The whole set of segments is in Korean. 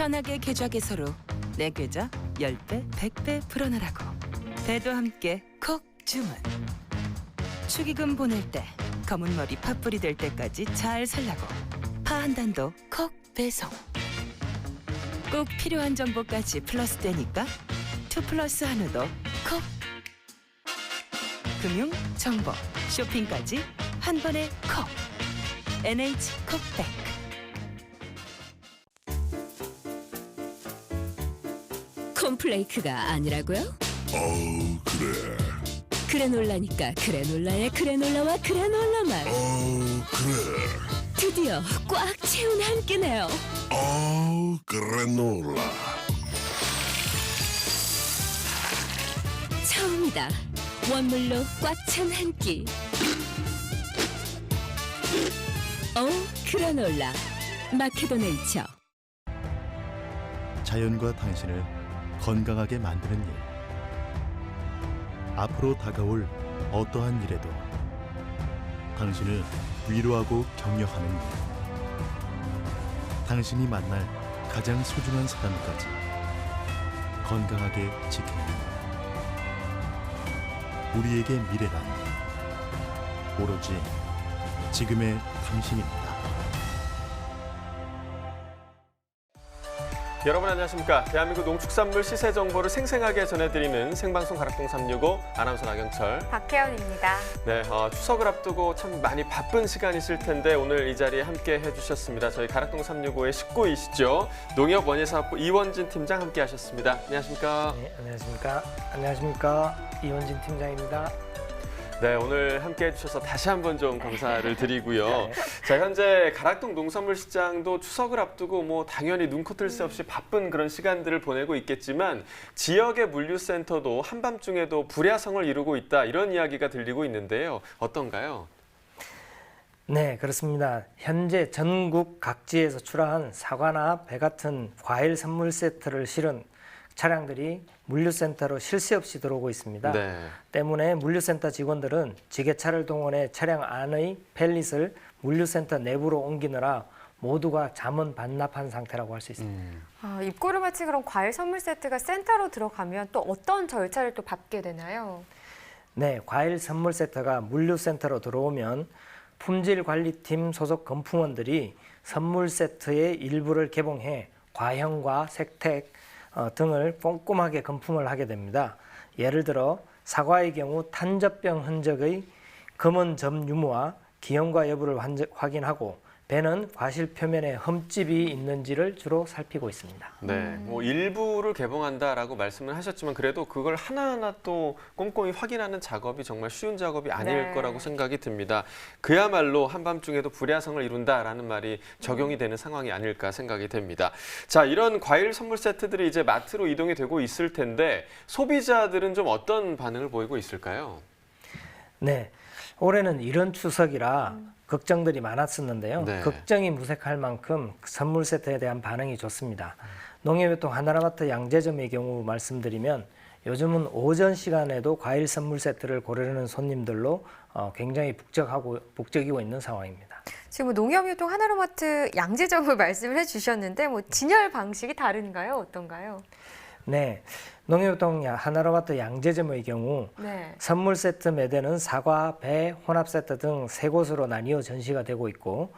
편하게 계좌 개설로 내 계좌 10배, 100배 불어나라고. 배도 함께 콕 주문. 축의금 보낼 때 검은 머리 팥불이 될 때까지 잘 살라고. 파 한 단도 콕 배송. 꼭 필요한 정보까지 플러스 되니까 2+1도 콕. 금융, 정보, 쇼핑까지 한 번에 콕. NH콕백. 콘플레이크가 아니라고요? 그래. 그래놀라니까 그래놀라의 그래놀라와 그래놀라 맛. 그래. 드디어 꽉 채운 한 끼네요. 그래놀라. 처음이다. 원물로 꽉 찬 한 끼. 그래놀라. 마케도 네이처. 자연과 당신을 건강하게 만드는 일. 앞으로 다가올 어떠한 일에도 당신을 위로하고 격려하는 일. 당신이 만날 가장 소중한 사람까지 건강하게 지키는 일. 우리에게 미래란 오로지 지금의 당신입니다. 여러분 안녕하십니까. 대한민국 농축산물 시세 정보를 생생하게 전해드리는 생방송 가락동 365 아나운서 나경철, 박혜연입니다. 네, 추석을 앞두고 참 많이 바쁜 시간이실 텐데 오늘 이 자리에 함께 해주셨습니다. 저희 가락동 365의 식구이시죠. 농협원예사업부 이원진 팀장 함께 하셨습니다. 안녕하십니까. 네, 안녕하십니까. 안녕하십니까. 이원진 팀장입니다. 네, 오늘 함께 해주셔서 다시 한번 좀 감사를 드리고요. 네. 자, 현재 가락동 농산물 시장도 추석을 앞두고 뭐 당연히 눈코 뜰 새 없이 바쁜 그런 시간들을 보내고 있겠지만 지역의 물류센터도 한밤중에도 불야성을 이루고 있다, 이런 이야기가 들리고 있는데요. 어떤가요? 네, 그렇습니다. 현재 전국 각지에서 출하한 사과나 배 같은 과일 선물 세트를 실은 차량들이 물류센터로 쉴 새 없이 들어오고 있습니다. 네. 때문에 물류센터 직원들은 지게차를 동원해 차량 안의 펠릿을 물류센터 내부로 옮기느라 모두가 잠은 반납한 상태라고 할 수 있습니다. 입고를 마친 그런 과일 선물 세트가 센터로 들어가면 또 어떤 절차를 또 밟게 되나요? 네, 과일 선물 세트가 물류센터로 들어오면 품질관리팀 소속 검품원들이 선물 세트의 일부를 개봉해 과형과 색택 등을 꼼꼼하게 검품을 하게 됩니다. 예를 들어 사과의 경우 탄저병 흔적의 검은 점 유무와 기형과 여부를 확인하고, 배는 과실 표면에 흠집이 있는지를 주로 살피고 있습니다. 네, 뭐 일부를 개봉한다라고 말씀을 하셨지만 그래도 그걸 하나하나 또 꼼꼼히 확인하는 작업이 정말 쉬운 작업이 아닐 네. 거라고 생각이 듭니다. 그야말로 한밤중에도 불야성을 이룬다라는 말이 적용이 되는 상황이 아닐까 생각이 됩니다. 자, 이런 과일 선물 세트들이 이제 마트로 이동이 되고 있을 텐데 소비자들은 좀 어떤 반응을 보이고 있을까요? 네, 올해는 이런 추석이라 걱정들이 많았었는데요. 네. 걱정이 무색할 만큼 선물 세트에 대한 반응이 좋습니다. 농협유통 하나마트 양재점의 경우 말씀드리면 요즘은 오전 시간에도 과일 선물 세트를 고르려는 손님들로 굉장히 북적이고 있는 상황입니다. 지금 농협유통 하나로마트 양재점을 말씀을 해주셨는데 뭐 진열 방식이 다른가요? 어떤가요? 네, 농협유통 하나로마트 양재점의 경우 네. 선물 세트 매대는 사과, 배, 혼합 세트 등 세 곳으로 나뉘어 전시가 되고 있고,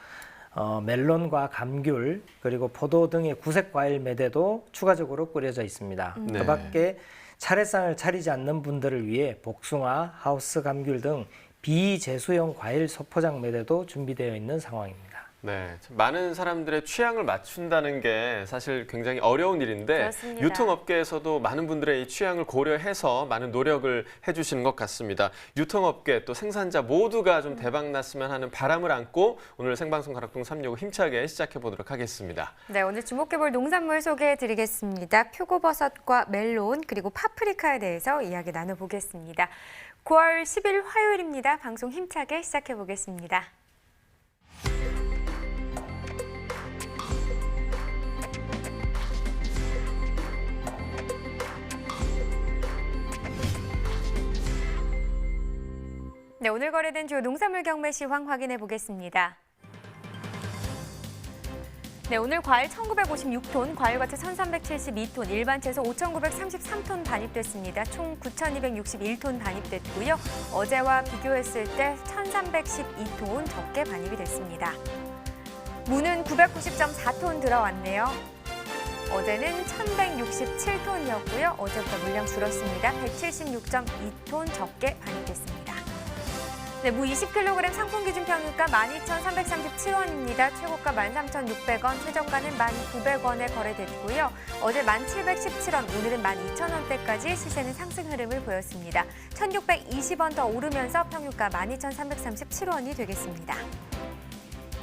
멜론과 감귤 그리고 포도 등의 구색 과일 매대도 추가적으로 꾸려져 있습니다. 네. 그 밖에 차례상을 차리지 않는 분들을 위해 복숭아, 하우스 감귤 등 비재수용 과일 소포장 매대도 준비되어 있는 상황입니다. 네, 참 많은 사람들의 취향을 맞춘다는 게 사실 굉장히 어려운 일인데 그렇습니다. 유통업계에서도 많은 분들의 이 취향을 고려해서 많은 노력을 해주시는 것 같습니다. 유통업계 또 생산자 모두가 좀 대박 났으면 하는 바람을 안고 오늘 생방송 가락동 365 힘차게 시작해 보도록 하겠습니다. 네, 오늘 주목해볼 농산물 소개해드리겠습니다. 표고버섯과 멜론 그리고 파프리카에 대해서 이야기 나눠보겠습니다. 9월 10일 화요일입니다. 방송 힘차게 시작해보겠습니다. 네, 오늘 거래된 주요 농산물 경매 시황 확인해 보겠습니다. 네, 오늘 과일 1,956톤, 과일과채 1,372톤, 일반 채소 5,933톤 반입됐습니다. 총 9,261톤 반입됐고요. 어제와 비교했을 때 1,312톤 적게 반입이 됐습니다. 무는 990.4톤 들어왔네요. 어제는 1,167톤이었고요. 어제보다 물량 줄었습니다. 176.2톤 적게 반입됐습니다. 네, 무 20kg 상품 기준 평균가 12,337원입니다. 최고가 13,600원, 최저가는 1,900원에 거래됐고요. 어제 1,717원, 오늘은 12,000원대까지 시세는 상승 흐름을 보였습니다. 1,620원 더 오르면서 평균가 12,337원이 되겠습니다.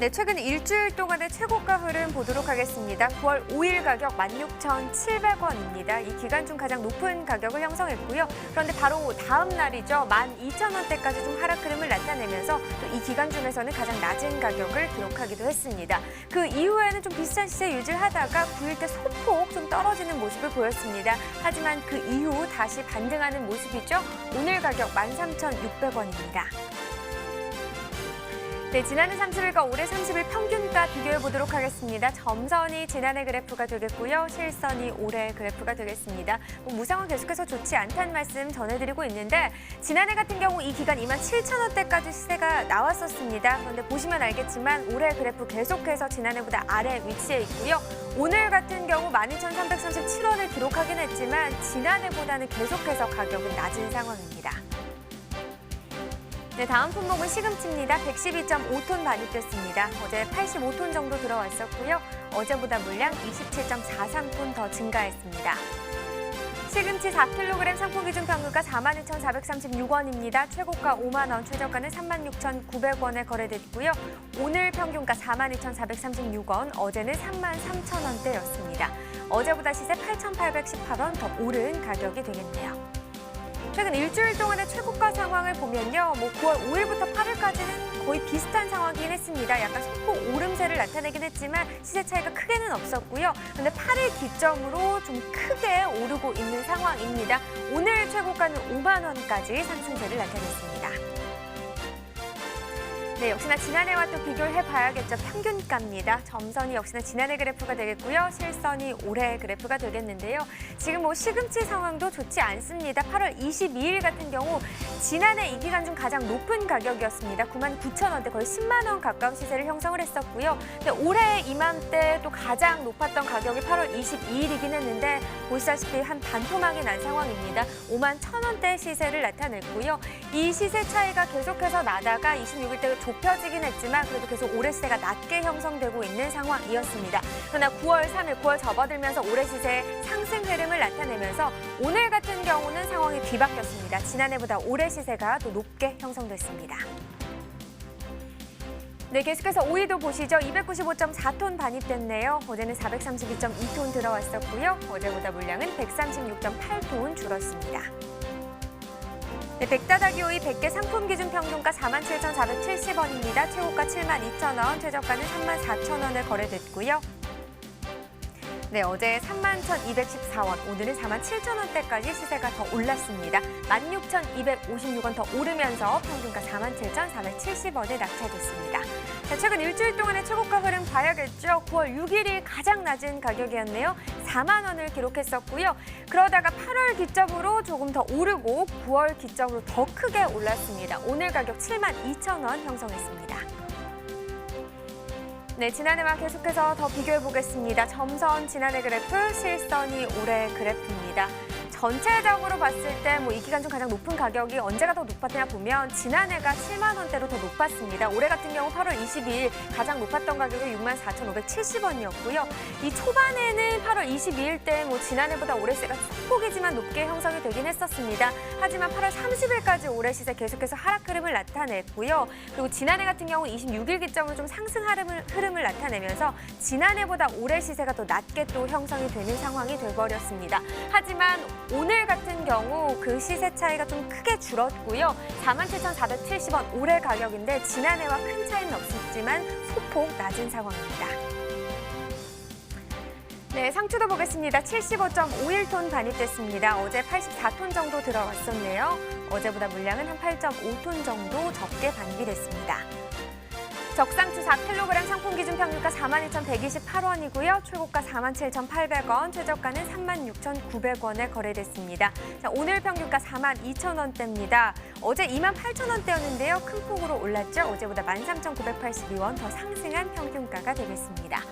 네, 최근 일주일 동안의 최고가 흐름 보도록 하겠습니다. 9월 5일 가격 16,700원입니다. 이 기간 중 가장 높은 가격을 형성했고요. 그런데 바로 다음 날이죠. 12,000원대까지 좀 하락 흐름을 나타내면서 또 이 기간 중에서는 가장 낮은 가격을 기록하기도 했습니다. 그 이후에는 좀 비슷한 시세 유지를 하다가 9일 때 소폭 좀 떨어지는 모습을 보였습니다. 하지만 그 이후 다시 반등하는 모습이죠. 오늘 가격 13,600원입니다. 네, 지난해 30일과 올해 30일 평균가 비교해 보도록 하겠습니다. 점선이 지난해 그래프가 되겠고요. 실선이 올해 그래프가 되겠습니다. 무상은 계속해서 좋지 않다는 말씀 전해드리고 있는데 지난해 같은 경우 이 기간 27,000원대까지 시세가 나왔었습니다. 그런데 보시면 알겠지만 올해 그래프 계속해서 지난해보다 아래 위치해 있고요. 오늘 같은 경우 12,337원을 기록하긴 했지만 지난해보다는 계속해서 가격은 낮은 상황입니다. 네, 다음 품목은 시금치입니다. 112.5톤 반입됐습니다. 어제 85톤 정도 들어왔었고요. 어제보다 물량 27.43톤 더 증가했습니다. 시금치 4kg 상품 기준 평균가 42,436원입니다. 최고가 5만 원, 최저가는 36,900원에 거래됐고요. 오늘 평균가 42,436원, 어제는 33,000원대였습니다. 어제보다 시세 8,818원 더 오른 가격이 되겠네요. 최근 일주일 동안의 최고가 상황을 보면요. 9월 5일부터 8일까지는 거의 비슷한 상황이긴 했습니다. 약간 소폭 오름세를 나타내긴 했지만 시세 차이가 크게는 없었고요. 그런데 8일 기점으로 좀 크게 오르고 있는 상황입니다. 오늘 최고가는 5만 원까지 상승세를 나타냈습니다. 네, 역시나 지난해와 또 비교를 해봐야겠죠. 평균가입니다. 점선이 역시나 지난해 그래프가 되겠고요. 실선이 올해 그래프가 되겠는데요. 지금 시금치 상황도 좋지 않습니다. 8월 22일 같은 경우 지난해 이 기간 중 가장 높은 가격이었습니다. 99,000원대, 거의 10만 원 가까운 시세를 형성을 했었고요. 근데 올해 이맘때 또 가장 높았던 가격이 8월 22일이긴 했는데 보시다시피 한 반토막이 난 상황입니다. 51,000원대 시세를 나타냈고요. 이 시세 차이가 계속해서 나다가 26일 때 좁혀지긴 했지만 그래도 계속 올해 시세가 낮게 형성되고 있는 상황이었습니다. 그러나 9월 3일, 9월 접어들면서 올해 시세 상승 흐름을 나타내면서 오늘 같은 경우는 상황이 뒤바뀌었습니다. 지난해보다 올해 시세가 더 높게 형성됐습니다. 네, 계속해서 오이도 보시죠. 295.4톤 반입됐네요. 어제는 432.2톤 들어왔었고요. 어제보다 물량은 136.8톤 줄었습니다. 네, 백다다기 오이 100개 상품 기준 평균가 47,470원입니다. 최고가 72,000원, 최저가는 34,000원에 거래됐고요. 네, 어제 31,214원, 오늘은 47,000원대까지 시세가 더 올랐습니다. 16,256원 더 오르면서 평균가 47,470원에 낙찰됐습니다. 자, 최근 일주일 동안의 최고가 흐름 봐야겠죠. 9월 6일이 가장 낮은 가격이었네요. 4만 원을 기록했었고요. 그러다가 8월 기점으로 조금 더 오르고 9월 기점으로 더 크게 올랐습니다. 오늘 가격 72,000원 형성했습니다. 네, 지난해와 계속해서 더 비교해 보겠습니다. 점선 지난해 그래프, 실선이 올해 그래프입니다. 전체적으로 봤을 때 이 기간 중 가장 높은 가격이 언제가 더 높았냐 보면 지난해가 7만 원대로 더 높았습니다. 올해 같은 경우 8월 22일 가장 높았던 가격이 64,570원이었고요. 이 초반에는 8월 22일 때 지난해보다 올해 시세가 소폭이지만 높게 형성이 되긴 했었습니다. 하지만 8월 30일까지 올해 시세 계속해서 하락 흐름을 나타냈고요. 그리고 지난해 같은 경우 26일 기점으로 좀 상승 흐름을 나타내면서 지난해보다 올해 시세가 더 낮게 또 형성이 되는 상황이 돼버렸습니다. 하지만 오늘 같은 경우 그 시세 차이가 좀 크게 줄었고요. 47,470원 올해 가격인데 지난해와 큰 차이는 없었지만 소폭 낮은 상황입니다. 네, 상추도 보겠습니다. 75.51톤 반입됐습니다. 어제 84톤 정도 들어왔었네요. 어제보다 물량은 한 8.5톤 정도 적게 반입이 됐습니다. 적상추 4kg 상품 기준 평균가 42,128원이고요. 최고가 47,800원, 최저가는 36,900원에 거래됐습니다. 자, 오늘 평균가 42,000원대입니다. 어제 28,000원대였는데요. 큰 폭으로 올랐죠. 어제보다 13,982원 더 상승한 평균가가 되겠습니다.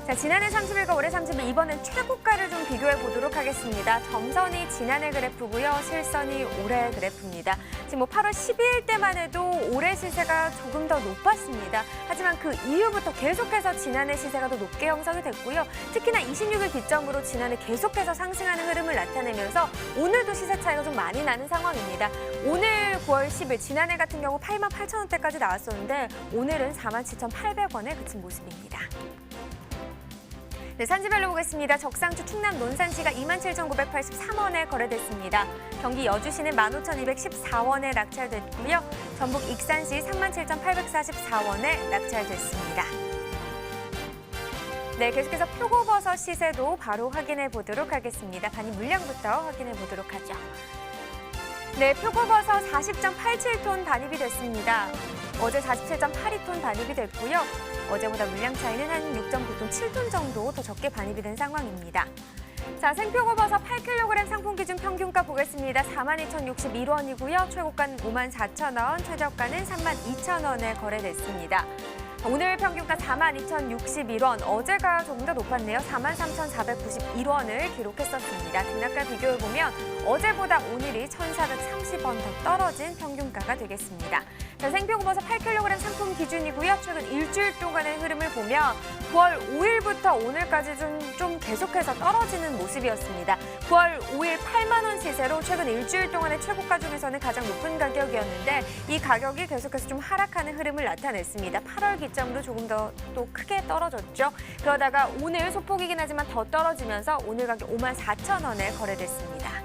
자, 지난해 30일과 올해 30일, 이번엔 최고가를 좀 비교해 보도록 하겠습니다. 점선이 지난해 그래프고요. 실선이 올해 그래프입니다. 지금 8월 12일 때만 해도 올해 시세가 조금 더 높았습니다. 하지만 그 이후부터 계속해서 지난해 시세가 더 높게 형성이 됐고요. 특히나 26일 기점으로 지난해 계속해서 상승하는 흐름을 나타내면서 오늘도 시세 차이가 좀 많이 나는 상황입니다. 오늘 9월 10일, 지난해 같은 경우 88,000원대까지 나왔었는데 오늘은 47,800원에 그친 모습입니다. 네, 산지별로 보겠습니다. 적상추 충남 논산시가 27,983원에 거래됐습니다. 경기 여주시는 15,214원에 낙찰됐고요. 전북 익산시 37,844원에 낙찰됐습니다. 네, 계속해서 표고버섯 시세도 바로 확인해 보도록 하겠습니다. 반입 물량부터 확인해 보도록 하죠. 네, 표고버섯 40.87톤 반입이 됐습니다. 어제 47.82톤 반입이 됐고요. 어제보다 물량 차이는 한 6.9톤, 7톤 정도 더 적게 반입이 된 상황입니다. 자, 생표고버섯 8kg 상품 기준 평균가 보겠습니다. 42,061원이고요. 최고가는 54,000원, 최저가는 32,000원에 거래됐습니다. 오늘 평균가 42,061원, 어제가 조금 더 높았네요. 43,491원을 기록했었습니다. 등락과 비교해보면 어제보다 오늘이 1,430원 더 떨어진 평균가가 되겠습니다. 자, 생표고버섯 8kg 상품 기준이고요. 최근 일주일 동안의 흐름을 보면 9월 5일부터 오늘까지 좀 계속해서 떨어지는 모습이었습니다. 9월 5일 8만 원 시세로 최근 일주일 동안의 최고가 중에서는 가장 높은 가격이었는데 이 가격이 계속해서 좀 하락하는 흐름을 나타냈습니다. 8월 기점으로 조금 더 또 크게 떨어졌죠. 그러다가 오늘 소폭이긴 하지만 더 떨어지면서 오늘 가격 54,000원에 거래됐습니다.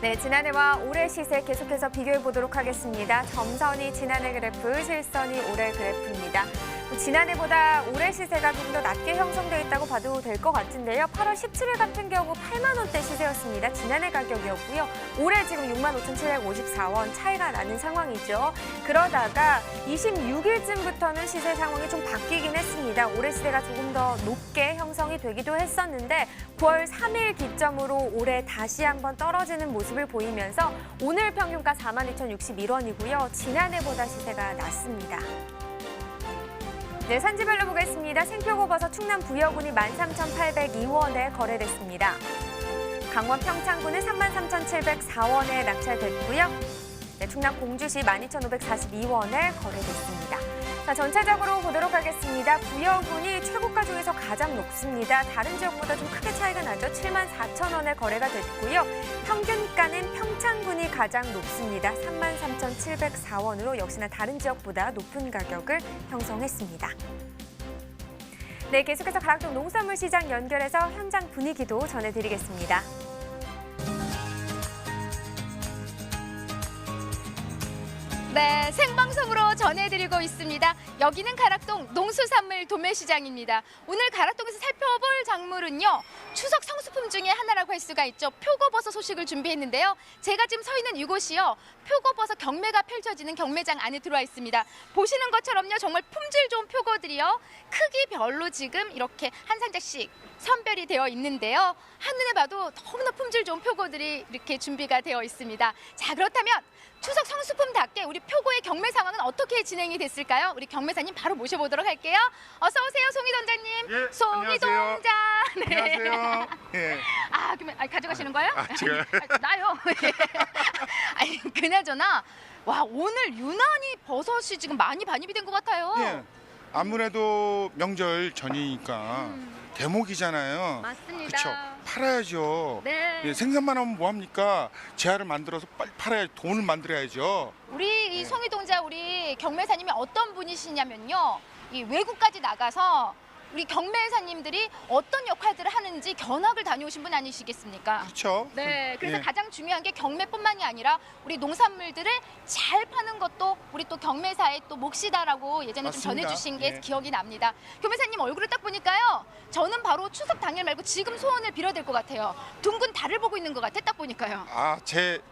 네, 지난해와 올해 시세 계속해서 비교해 보도록 하겠습니다. 점선이 지난해 그래프, 실선이 올해 그래프입니다. 지난해보다 올해 시세가 좀 더 낮게 형성되어 있다고 봐도 될 것 같은데요. 8월 17일 같은 경우 8만 원대 시세였습니다. 지난해 가격이었고요. 올해 지금 65,754원 차이가 나는 상황이죠. 그러다가 26일쯤부터는 시세 상황이 좀 바뀌긴 했습니다. 올해 시세가 조금 더 높게 형성이 되기도 했었는데 9월 3일 기점으로 올해 다시 한번 떨어지는 모습을 보이면서 오늘 평균가 42,061원이고요. 지난해보다 시세가 낮습니다. 네, 산지별로 보겠습니다. 생표고버섯 충남 부여군이 13,802원에 거래됐습니다. 강원 평창군은 33,704원에 낙찰됐고요. 네, 충남 공주시 12,542원에 거래됐습니다. 자, 전체적으로 보도록 하겠습니다. 부여군이 최고가 중에서 가장 높습니다. 다른 지역보다 좀 크게 차이가 나죠. 74,000원에 거래가 됐고요. 평균가는 평창군이 가장 높습니다. 33,704원으로 역시나 다른 지역보다 높은 가격을 형성했습니다. 네, 계속해서 가락동 농산물 시장 연결해서 현장 분위기도 전해드리겠습니다. 네, 생방송으로 전해드리고 있습니다. 여기는 가락동 농수산물 도매시장입니다. 오늘 가락동에서 살펴볼 작물은요, 추석 성수품 중에 하나라고 할 수가 있죠. 표고버섯 소식을 준비했는데요. 제가 지금 서 있는 이곳이요, 표고버섯 경매가 펼쳐지는 경매장 안에 들어와 있습니다. 보시는 것처럼요, 정말 품질 좋은 표고들이요, 크기별로 지금 이렇게 한 상자씩 선별이 되어 있는데요. 한눈에 봐도 너무나 품질 좋은 표고들이 이렇게 준비가 되어 있습니다. 자, 그렇다면 추석 성수품답게 우리 표고의 경매 상황은 어떻게 진행이 됐을까요? 우리 경매사님 바로 모셔보도록 할게요. 어서 오세요, 송이동자님. 예, 송이동자. 네. 안녕하세요. 예. 아, 그러면 가져가시는 거예요? 제가 나요. 아니, 그나저나 와, 오늘 유난히 버섯이 지금 많이 반입이 된 것 같아요. 예. 아무래도 명절 전이니까 대목이잖아요. 맞습니다. 그렇죠. 팔아야죠. 네. 예, 생산만 하면 뭐 합니까? 재화를 만들어서 빨리 팔아야 돈을 만들어야죠. 우리 이 송이동자 우리 경매사님이 어떤 분이시냐면요, 이 외국까지 나가서 우리 경매사님들이 어떤 역할들을 하는지 견학을 다녀오신 분 아니시겠습니까? 그렇죠. 네, 그래서 예. 가장 중요한 게 경매뿐만이 아니라 우리 농산물들을 잘 파는 것도 우리 또 경매사의 또 몫이다라고 예전에 좀 맞습니다. 전해주신 게 예. 기억이 납니다. 경매사님 얼굴을 딱 보니까요, 저는 바로 추석 당일 말고 지금 소원을 빌어야 될 것 같아요. 둥근 달을 보고 있는 것 같아, 딱 보니까요.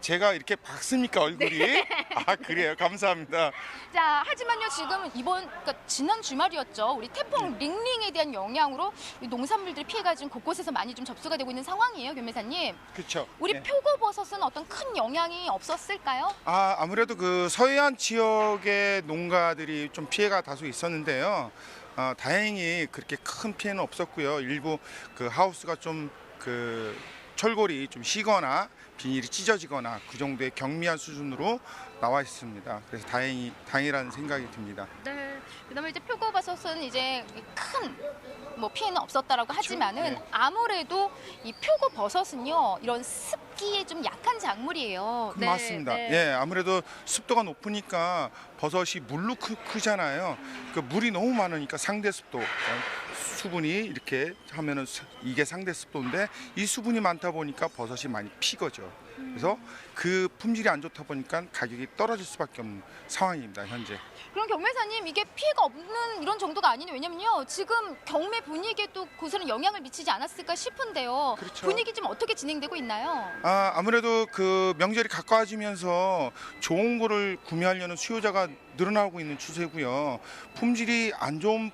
제가 이렇게 밝습니까, 얼굴이? 아, 그래요. 감사합니다. 자, 하지만요, 지금 그러니까 지난 주말이었죠. 우리 태풍 링링에 대한 영향으로 이 농산물들 피해가 지금 곳곳에서 많이 좀 접수가 되고 있는 상황이에요, 교매사님. 그렇죠. 우리 예. 표고버섯은 어떤 큰 영향이 없었을까요? 아무래도 그 서해안 지역의 농가들이 좀 피해가 다소 있었는데요. 다행히 그렇게 큰 피해는 없었고요. 일부 그 하우스가 좀 그 철골이 좀 시거나 비닐이 찢어지거나 그 정도의 경미한 수준으로 나와 있습니다. 그래서 다행이라는 생각이 듭니다. 네. 그다음에 이제 표고버섯은 이제 큰 뭐 피해는 없었다라고 하지만은 네. 아무래도 이 표고버섯은요, 이런 습기에 좀 약한 작물이에요. 네, 맞습니다. 네. 예, 아무래도 습도가 높으니까 버섯이 물로 크잖아요. 그 물이 너무 많으니까 상대 습도, 수분이 이렇게 하면은 이게 상대 습도인데 이 수분이 많다 보니까 버섯이 많이 피거죠. 그래서 그 품질이 안 좋다 보니까 가격이 떨어질 수밖에 없는 상황입니다, 현재. 그럼 경매사님, 이게 피해가 없는 이런 정도가 아니네요. 왜냐면요, 지금 경매 분위기에도 고스란히 영향을 미치지 않았을까 싶은데요. 그렇죠. 분위기 좀 어떻게 진행되고 있나요? 아무래도 그 명절이 가까워지면서 좋은 거를 구매하려는 수요자가 늘어나고 있는 추세고요. 품질이 안 좋은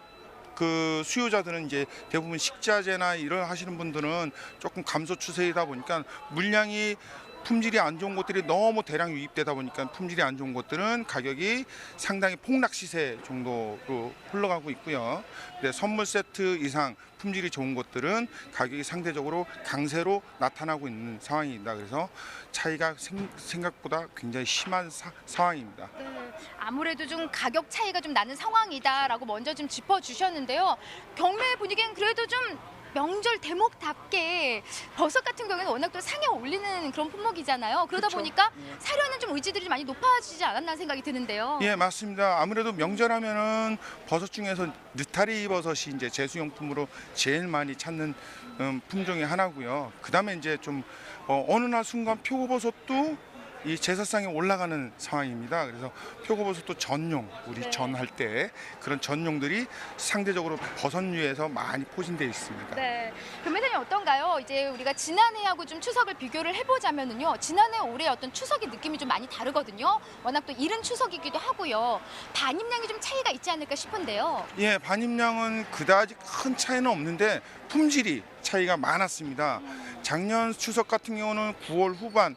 그 수요자들은 이제 대부분 식자재나 이런 하시는 분들은 조금 감소 추세이다 보니까 물량이 품질이 안 좋은 것들이 너무 대량 유입되다 보니까 품질이 안 좋은 것들은 가격이 상당히 폭락 시세 정도로 흘러가고 있고요. 근데 선물 세트 이상 품질이 좋은 것들은 가격이 상대적으로 강세로 나타나고 있는 상황입니다. 그래서 차이가 생각보다 굉장히 심한 상황입니다. 네, 아무래도 좀 가격 차이가 좀 나는 상황이다라고 먼저 좀 짚어주셨는데요. 경매 분위기는 그래도 좀 명절 대목답게 버섯 같은 경우에는 워낙 또 상에 올리는 그런 품목이잖아요. 그러다 그렇죠. 보니까 사려는 좀 의지들이 많이 높아지지 않았나 생각이 드는데요. 예, 맞습니다. 아무래도 명절하면은 버섯 중에서 느타리 버섯이 이제 제수용품으로 제일 많이 찾는 품종의 하나고요. 그다음에 이제 좀 어느 날 순간 표고버섯도 이 제사상에 올라가는 상황입니다. 그래서 표고버섯도 전용, 우리 네. 전할 때 그런 전용들이 상대적으로 버섯류에서 많이 포진되어 있습니다. 네, 교매사님 어떤가요? 이제 우리가 지난해하고 좀 추석을 비교를 해보자면은요, 지난해 올해 어떤 추석의 느낌이 좀 많이 다르거든요. 워낙 또 이른 추석이기도 하고요. 반입량이 좀 차이가 있지 않을까 싶은데요. 예, 반입량은 그다지 큰 차이는 없는데 품질이 차이가 많았습니다. 작년 추석 같은 경우는 9월 후반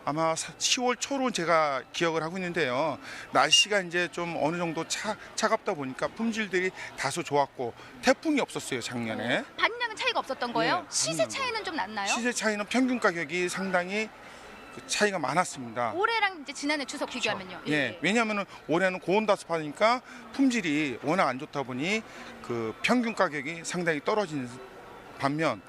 아마 10월 초로 제가 기억을 하고 있는데요. 날씨가 이제 좀 어느 정도 차갑다 보니까 품질들이 다소 좋았고 태풍이 없었어요, 작년에. 반입량은 차이가 없었던 거예요? 네, 시세 반입량. 차이는 좀 났나요? 시세 차이는 평균 가격이 상당히 그 차이가 많았습니다. 올해랑 이제 지난해 추석 비교하면요. 예, 왜냐하면 올해는 고온다습하니까 품질이 워낙 안 좋다 보니 그 평균 가격이 상당히 떨어지는 반면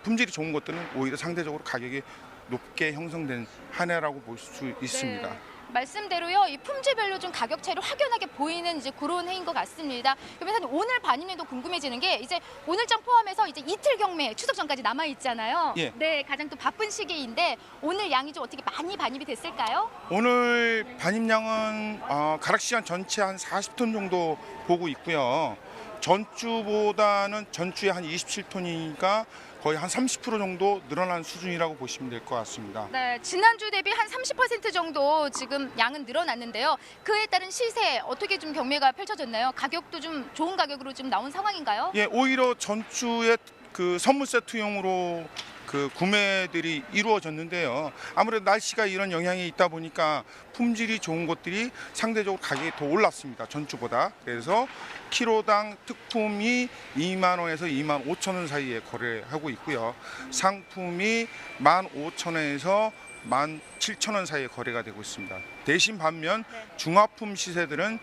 품질이 좋은 것들은 오히려 상대적으로 가격이 높게 형성된 한 해라고 볼 수 있습니다. 네. 말씀대로요, 이 품질별로 좀 가격 차이로 확연하게 보이는 이제 그런 해인 것 같습니다. 그러면서 오늘 반입량도 궁금해지는 게 이제 오늘장 포함해서 이제 이틀 경매 추석 전까지 남아 있잖아요. 예. 네, 가장 또 바쁜 시기인데 오늘 양이 좀 어떻게 많이 반입이 됐을까요? 오늘 반입량은 가락시장 전체 한 40톤 정도 보고 있고요. 전주보다는 전주에 한 27톤이니까 거의 한 30% 정도 늘어난 수준이라고 보시면 될 것 같습니다. 네, 지난주 대비 한 30% 정도 지금 양은 늘어났는데요. 그에 따른 시세 어떻게 좀 경매가 펼쳐졌나요? 가격도 좀 좋은 가격으로 좀 나온 상황인가요? 예, 오히려 전주에 그 선물 세트용으로 그 구매들이 이루어졌는데요. 아무래도 날씨가 이런 영향이 있다 보니까 품질이 좋은 것들이 상대적으로 가격이 더 올랐습니다, 전주보다. 그래서 키로당 특품이 2만 원에서 2만 5천 원 사이에 거래하고 있고요. 상품이 15,000원에서 17,000원 사이에 거래가 되고 있습니다. 대신 반면 중화품 시세들은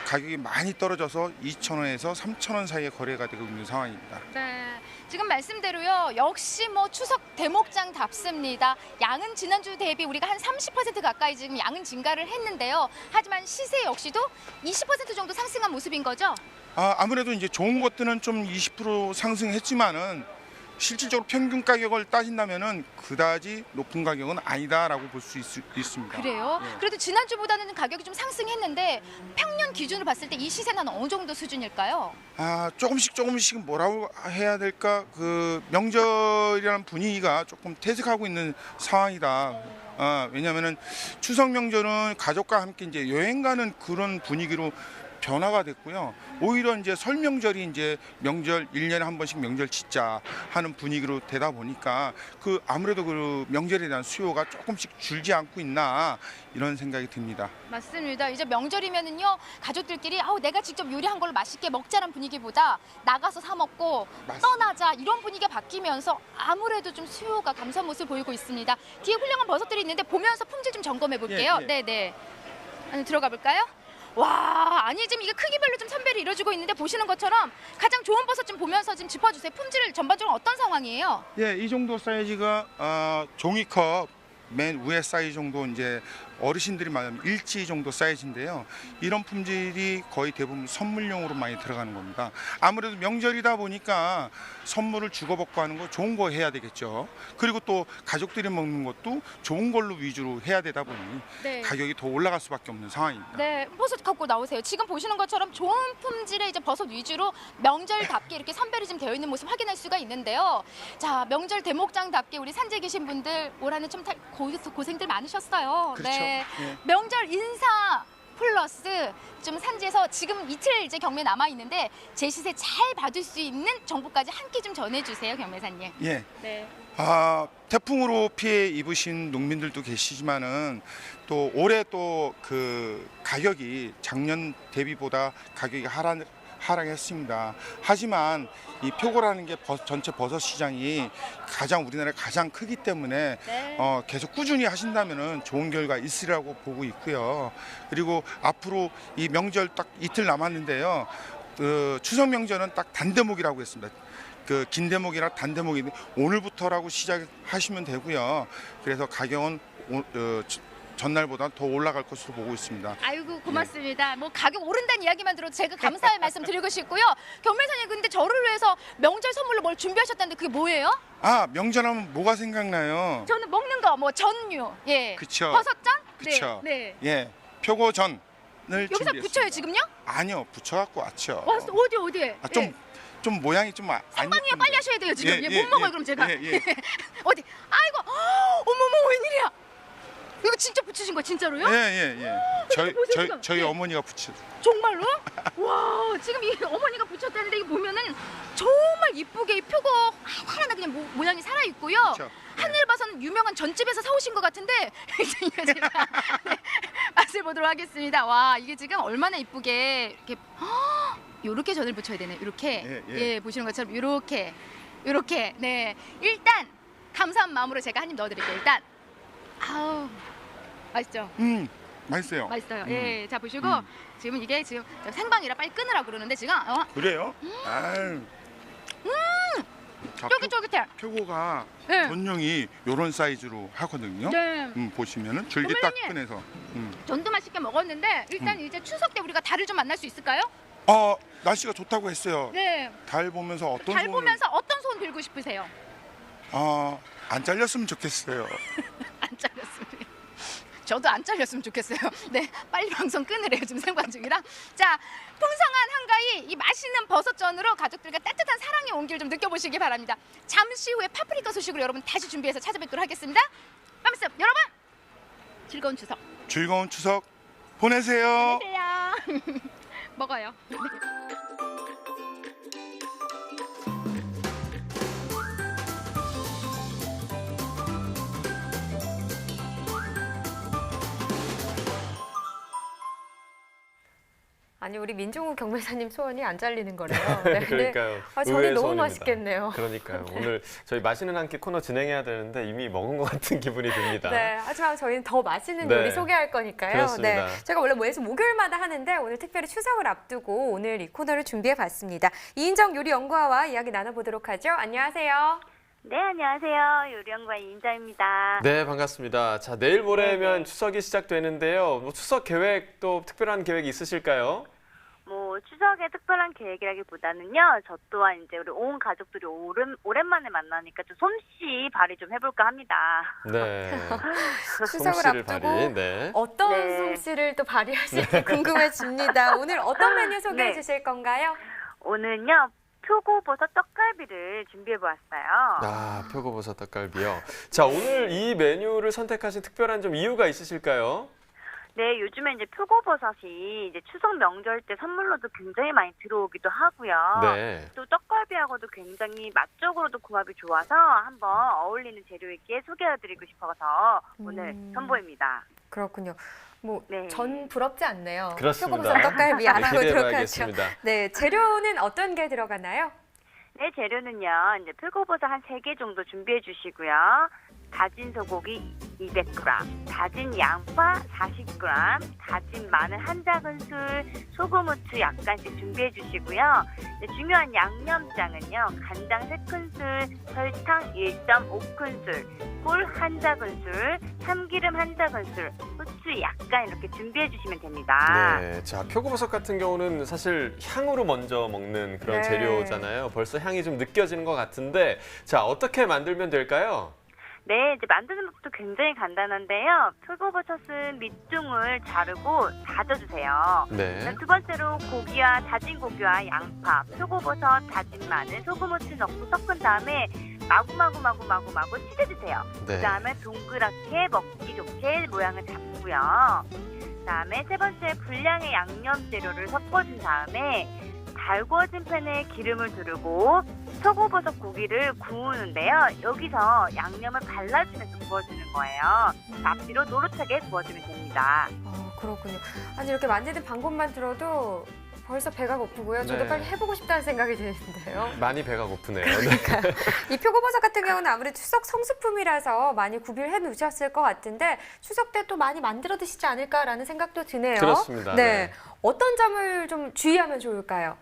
가격이 많이 떨어져서 2,000원에서 3,000원 사이에 거래가 되고 있는 상황입니다. 네, 지금 말씀대로요. 역시 뭐 추석 대목장답습니다. 양은 지난주 대비 우리가 한 30% 가까이 지금 양은 증가를 했는데요. 하지만 시세 역시도 20% 정도 상승한 모습인 거죠? 아무래도 이제 좋은 것들은 좀 20% 상승했지만은 실질적으로 평균 가격을 따진다면은 그다지 높은 가격은 아니다라고 볼 수 있습니다. 그래요? 예. 그래도 지난주보다는 가격이 좀 상승했는데 평년 기준으로 봤을 때 이 시세는 어느 정도 수준일까요? 조금씩 뭐라고 해야 될까? 그 명절이라는 분위기가 조금 퇴색하고 있는 상황이다. 왜냐하면은 추석 명절은 가족과 함께 이제 여행 가는 그런 분위기로 변화가 됐고요. 오히려 이제 설 명절이 이제 명절 1년에 한 번씩 명절 짓자 하는 분위기로 되다 보니까 그 아무래도 그 명절에 대한 수요가 조금씩 줄지 않고 있나 이런 생각이 듭니다. 맞습니다. 이제 명절이면은요 가족들끼리 내가 직접 요리한 걸 맛있게 먹자는 분위기보다 나가서 사 먹고 떠나자 이런 분위기가 바뀌면서 아무래도 좀 수요가 감소한 모습을 보이고 있습니다. 뒤에 훌륭한 버섯들이 있는데 보면서 품질 좀 점검해 볼게요. 예. 네네. 안에 들어가 볼까요? 와, 아니 지금 이게 크기별로 좀 선별이 이루어지고 있는데 보시는 것처럼 가장 좋은 버섯 좀 보면서 좀 짚어주세요. 품질 전반적으로 어떤 상황이에요? 예, 이 정도 사이즈가 종이컵 맨 위에 사이즈 정도 이제 어르신들이 말하면 일지 정도 사이즈인데요. 이런 품질이 거의 대부분 선물용으로 많이 들어가는 겁니다. 아무래도 명절이다 보니까 선물을 주고받고 하는 거 좋은 거 해야 되겠죠. 그리고 또 가족들이 먹는 것도 좋은 걸로 위주로 해야 되다 보니 네. 가격이 더 올라갈 수밖에 없는 상황입니다. 네, 버섯 갖고 나오세요. 지금 보시는 것처럼 좋은 품질의 이제 버섯 위주로 명절답게 이렇게 선별이 좀 되어 있는 모습 확인할 수가 있는데요. 자, 명절 대목장답게 우리 산지에 계신 분들 올 한해 좀 고생들 많으셨어요. 그렇죠. 네. 예. 명절 인사 플러스 좀 산지에서 지금 이틀 이제 경매 남아 있는데 제 시세 잘 받을 수 있는 정보까지 함께 좀 전해주세요, 경매사님. 예. 네. 태풍으로 피해 입으신 농민들도 계시지만은 또 올해 또 그 가격이 작년 대비보다 가격이 하락했습니다. 하지만 이 표고라는 게 전체 버섯 시장이 우리나라에 가장 크기 때문에 네. 계속 꾸준히 하신다면은 좋은 결과 있으리라고 보고 있고요. 그리고 앞으로 이 명절 딱 이틀 남았는데요. 그 추석 명절은 딱 단대목이라고 했습니다. 그 긴 대목이라 단대목이 오늘부터라고 시작하시면 되고요. 그래서 가격은 전날보다 더 올라갈 것으로 보고 있습니다. 아이고 고맙습니다. 뭐 가격 오른다는 이야기만 들어도 제가 감사의 말씀 드리고 싶고요. 경매사님 근데 저를 위해서 명절 선물로 뭘 준비하셨다는데 그게 뭐예요? 명절하면 뭐가 생각나요? 저는 먹는 거 뭐 전류, 예, 그쵸. 버섯전, 그쵸. 네. 예, 표고전을 여기서 준비했습니다. 붙여요 지금요? 아니요, 붙여갖고 왔죠. 어디에? 좀 모양이 좀 생방이야 빨리 하셔야 돼요 지금. 못 먹어요 그럼 제가. 예. 어디? 아이고, 어머머 웬일이야? 이거 진짜 붙이신 거 진짜로요? 예. 저희 네. 어머니가 붙여. 정말로? 와, 지금 이 어머니가 붙였다는데 이게 보면은 정말 이쁘게 이 표고 하나하나 그냥 모양이 살아 있고요. 그쵸. 하늘버섯은 유명한 전집에서 사오신 것 같은데 이거 제가 네, 맛을 보도록 하겠습니다. 와, 이게 지금 얼마나 이쁘게 이렇게 요렇게 전을 붙여야 되네. 이렇게 예. 보시는 것처럼 요렇게 네, 일단 감사한 마음으로 제가 한 입 넣어드릴게요. 일단 아우 맛있죠? 맛있어요. 맛있어요. 예, 자 보시고 지금 이게 지금 생방이라 빨리 끊으라고 그러는데 지금 그래요? 자, 쫄깃쫄깃해. 표고가 네. 전용이 요런 사이즈로 하거든요. 네. 보시면은 줄기 딱 선배님. 꺼내서. 전도 맛있게 먹었는데 일단 이제 추석 때 우리가 달을 좀 만날 수 있을까요? 날씨가 좋다고 했어요. 네. 달 보면서 어떤 달 소원을- 보면서 어떤 소원 빌고 싶으세요? 안 잘렸으면 좋겠어요. 안 잘렸으면. 저도 안 잘렸으면 좋겠어요. 네, 빨리 방송 끊으래요. 지금 생방 중이라. 자, 풍성한 한가위 이 맛있는 버섯전으로 가족들과 따뜻한 사랑의 온기를 좀 느껴보시기 바랍니다. 잠시 후에 파프리카 소식으로 여러분 다시 준비해서 찾아뵙도록 하겠습니다. 맘스 여러분 즐거운 추석 즐거운 추석 보내세요. 보내세요. 먹어요. 아니 우리 민종우 경매사님 소원이 안 잘리는 거래요. 네. 그러니까요. 전이 의외의 너무 소원입니다. 맛있겠네요. 그러니까요. 오늘 저희 맛있는 한 끼 코너 진행해야 되는데 이미 먹은 것 같은 기분이 듭니다. 네, 하지만 저희는 더 맛있는 네. 요리 소개할 거니까요. 그렇습니다. 네, 제가 원래 매주 목요일마다 하는데 오늘 특별히 추석을 앞두고 오늘 이 코너를 준비해봤습니다. 이인정 요리 연구가와 이야기 나눠보도록 하죠. 안녕하세요. 네, 안녕하세요. 요리연구가 이인자입니다. 네, 반갑습니다. 자, 내일 모레면 추석이 시작되는데요. 뭐 추석 계획 또 특별한 계획 있으실까요? 뭐 추석에 특별한 계획이라기보다는요. 저 또한 이제 우리 온 가족들이 오랜만에 만나니까 좀 솜씨 발휘 좀 해볼까 합니다. 네. 추석을 솜씨를 앞두고 발휘, 네. 어떤 네. 솜씨를 또 발휘하실지 궁금해집니다. 오늘 어떤 메뉴 소개해 네. 주실 건가요? 오늘은요. 표고버섯 떡갈비를 준비해보았어요. 아, 표고버섯 닭갈비요. 자, 오늘 이 메뉴를 선택하신 특별한 좀 이유가 있으실까요? 네, 요즘에 이제 표고버섯이 이제 추석 명절 때 선물로도 굉장히 많이 들어오기도 하고요. 네. 또 떡갈비하고도 굉장히 맛적으로도 궁합이 좋아서 한번 어울리는 재료 있게 소개해드리고 싶어서 오늘 선보입니다. 그렇군요. 뭐 네. 전 부럽지 않네요. 그렇습니다. 표고버섯 떡갈비 알아보도록 하죠. 기대해봐야겠습니다. 네, 재료는 어떤 게 들어가나요? 네, 재료는요. 이제 표고버섯 한 3개 정도 준비해 주시고요. 다진 소고기 200g, 다진 양파 40g, 다진 마늘 한 작은술, 소금, 후추 약간씩 준비해 주시고요. 네, 중요한 양념장은요. 간장 3큰술, 설탕 1.5큰술, 꿀 한 작은술, 참기름 한 작은술, 후추 약간 이렇게 준비해 주시면 됩니다. 네. 자, 표고버섯 같은 경우는 사실 향으로 먼저 먹는 그런 네. 재료잖아요. 벌써 향이 좀 느껴지는 것 같은데, 자, 어떻게 만들면 될까요? 네, 이제 만드는 법도 굉장히 간단한데요. 표고버섯은 밑둥을 자르고 다져주세요. 네. 두 번째로 다진 고기와 양파, 표고버섯, 다진 마늘, 소금, 후추 넣고 섞은 다음에 마구마구 찢어주세요. 네. 그다음에 동그랗게 먹기 좋게 모양을 잡고요. 그다음에 세 번째 분량의 양념 재료를 섞어준 다음에 달구어진 팬에 기름을 두르고 표고버섯 고기를 구우는데요. 여기서 양념을 발라주면서 구워주는 거예요. 앞뒤로 노릇하게 구워주면 됩니다. 그렇군요. 아니 이렇게 만드는 방법만 들어도 벌써 배가 고프고요. 저도 네. 빨리 해보고 싶다는 생각이 드는데요. 많이 배가 고프네요. 이 표고버섯 같은 경우는 아무래도 추석 성수품이라서 많이 구비를 해놓으셨을 것 같은데 추석 때 또 많이 만들어 드시지 않을까라는 생각도 드네요. 그렇습니다. 네. 네. 어떤 점을 좀 주의하면 좋을까요?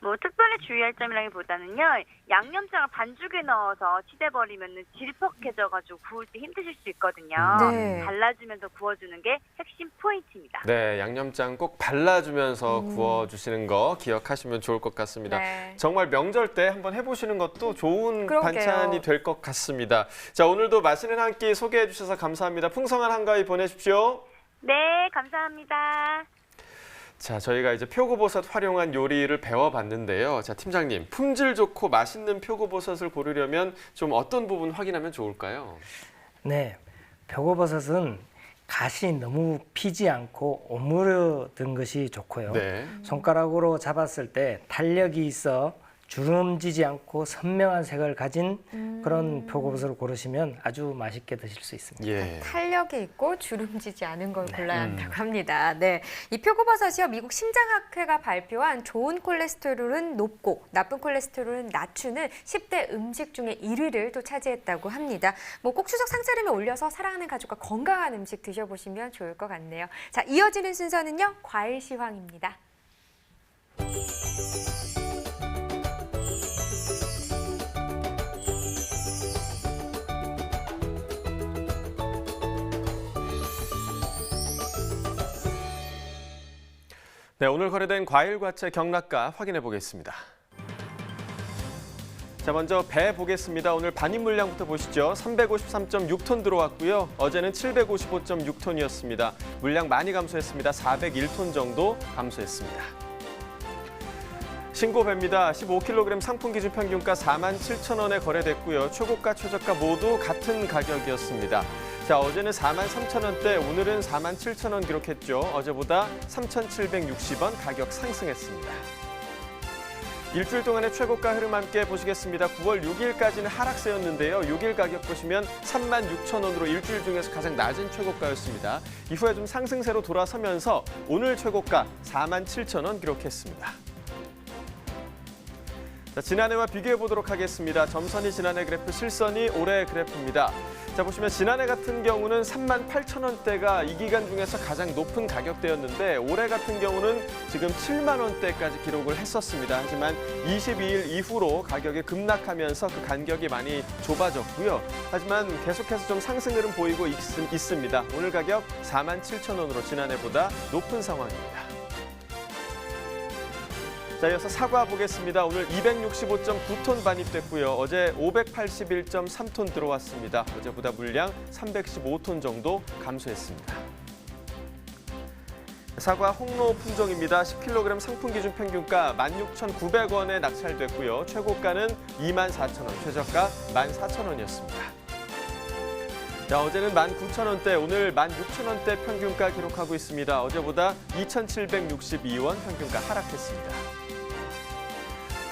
뭐 특별히 주의할 점이라기보다는요. 양념장을 반죽에 넣어서 치대버리면 질퍽해져가지고 구울 때 힘드실 수 있거든요. 네. 발라주면서 구워주는 게 핵심 포인트입니다. 네, 양념장 꼭 발라주면서 구워주시는 거 기억하시면 좋을 것 같습니다. 네. 정말 명절 때 한번 해보시는 것도 좋은 그러게요. 반찬이 될 것 같습니다. 자, 오늘도 맛있는 한 끼 소개해 주셔서 감사합니다. 풍성한 한가위 보내십시오. 네, 감사합니다. 자, 저희가 이제 표고버섯 활용한 요리를 배워봤는데요. 자, 팀장님, 품질 좋고 맛있는 표고버섯을 고르려면 좀 어떤 부분 확인하면 좋을까요? 네, 표고버섯은 가시 너무 피지 않고 오므려든 것이 좋고요. 네. 손가락으로 잡았을 때 탄력이 있어 주름지지 않고 선명한 색을 가진 그런 표고버섯을 고르시면 아주 맛있게 드실 수 있습니다. 예. 탄력이 있고 주름지지 않은 걸 골라야 한다고 합니다. 네, 이 표고버섯이요 미국 심장학회가 발표한 좋은 콜레스테롤은 높고 나쁜 콜레스테롤은 낮추는 10대 음식 중에 1위를 또 차지했다고 합니다. 뭐 꼭 추석 상차림에 올려서 사랑하는 가족과 건강한 음식 드셔보시면 좋을 것 같네요. 자, 이어지는 순서는요 과일 시황입니다. 네, 오늘 거래된 과일 과채 경락가 확인해 보겠습니다. 자, 먼저 배 보겠습니다. 오늘 반입 물량부터 보시죠. 353.6톤 들어왔고요. 어제는 755.6톤이었습니다. 물량 많이 감소했습니다. 401톤 정도 감소했습니다. 신고배입니다. 15kg 상품 기준 평균가 47,000원에 거래됐고요. 최고가, 최저가 모두 같은 가격이었습니다. 자, 어제는 43,000원대, 오늘은 47,000원 기록했죠. 어제보다 3,760원 가격 상승했습니다. 일주일 동안의 최고가 흐름 함께 보시겠습니다. 9월 6일까지는 하락세였는데요. 6일 가격 보시면 36,000원으로 일주일 중에서 가장 낮은 최고가였습니다. 이후에 좀 상승세로 돌아서면서 오늘 최고가 47,000원 기록했습니다. 자, 지난해와 비교해 보도록 하겠습니다. 점선이 지난해 그래프, 실선이 올해 그래프입니다. 자, 보시면 지난해 같은 경우는 38,000원대가 이 기간 중에서 가장 높은 가격대였는데 올해 같은 경우는 지금 7만 원대까지 기록을 했었습니다. 하지만 22일 이후로 가격이 급락하면서 그 간격이 많이 좁아졌고요. 하지만 계속해서 좀 상승 흐름 보이고 있습니다. 오늘 가격 47,000원으로 지난해보다 높은 상황입니다. 자, 이어서 사과 보겠습니다. 오늘 265.9톤 반입됐고요. 어제 581.3톤 들어왔습니다. 어제보다 물량 315톤 정도 감소했습니다. 사과 홍로 품종입니다. 10kg 상품 기준 평균가 16,900원에 낙찰됐고요. 최고가는 24,000원, 최저가 14,000원이었습니다. 자, 어제는 19,000원대, 오늘 16,000원대 평균가 기록하고 있습니다. 어제보다 2,762원 평균가 하락했습니다.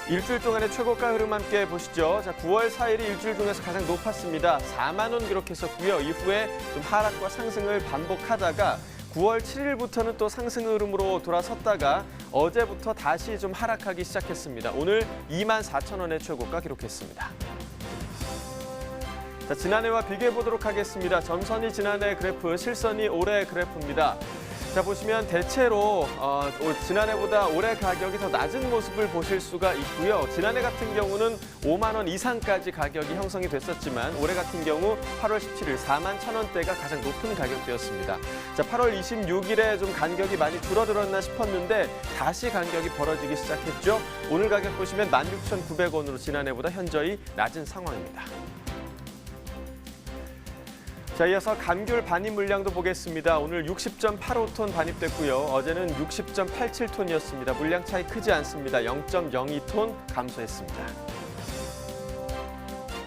일주일 동안의 최고가 흐름 함께 보시죠. 자, 9월 4일이 일주일 중에서 가장 높았습니다. 4만 원 기록했었고요. 이후에 좀 하락과 상승을 반복하다가 9월 7일부터는 또 상승 흐름으로 돌아섰다가 어제부터 다시 좀 하락하기 시작했습니다. 오늘 24,000원의 최고가 기록했습니다. 자, 지난해와 비교해 보도록 하겠습니다. 점선이 지난해 그래프, 실선이 올해 그래프입니다. 자, 보시면 대체로 지난해보다 올해 가격이 더 낮은 모습을 보실 수가 있고요. 지난해 같은 경우는 5만 원 이상까지 가격이 형성이 됐었지만 올해 같은 경우 8월 17일 4만 1,000원대가 가장 높은 가격대였습니다. 자, 8월 26일에 좀 간격이 많이 줄어들었나 싶었는데 다시 간격이 벌어지기 시작했죠. 오늘 가격 보시면 16,900원으로 지난해보다 현저히 낮은 상황입니다. 자, 이어서 감귤 반입 물량도 보겠습니다. 오늘 60.85톤 반입됐고요. 어제는 60.87톤이었습니다. 물량 차이 크지 않습니다. 0.02톤 감소했습니다.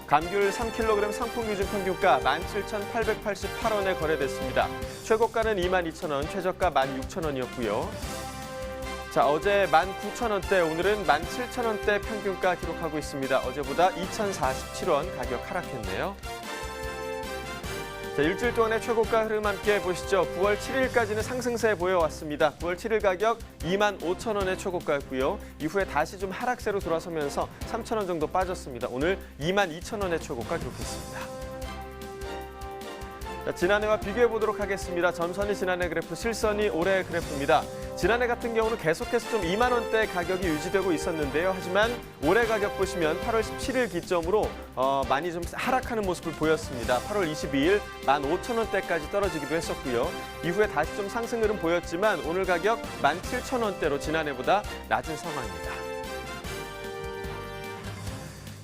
감귤 3kg 상품 기준 평균가 17,888원에 거래됐습니다. 최고가는 22,000원, 최저가 16,000원이었고요. 자, 어제 19,000원대, 오늘은 17,000원대 평균가 기록하고 있습니다. 어제보다 2,047원 가격 하락했네요. 자, 일주일 동안의 최고가 흐름 함께 보시죠. 9월 7일까지는 상승세 보여왔습니다. 9월 7일 가격 25,000원의 최고가였고요. 이후에 다시 좀 하락세로 돌아서면서 3,000원 정도 빠졌습니다. 오늘 22,000원의 최고가 기록했습니다. 자, 지난해와 비교해 보도록 하겠습니다. 점선이 지난해 그래프, 실선이 올해 그래프입니다. 지난해 같은 경우는 계속해서 좀 2만 원대 가격이 유지되고 있었는데요. 하지만 올해 가격 보시면 8월 17일 기점으로 많이 좀 하락하는 모습을 보였습니다. 8월 22일 15,000원대까지 떨어지기도 했었고요. 이후에 다시 좀 상승 흐름 보였지만 오늘 가격 17,000원대로 지난해보다 낮은 상황입니다.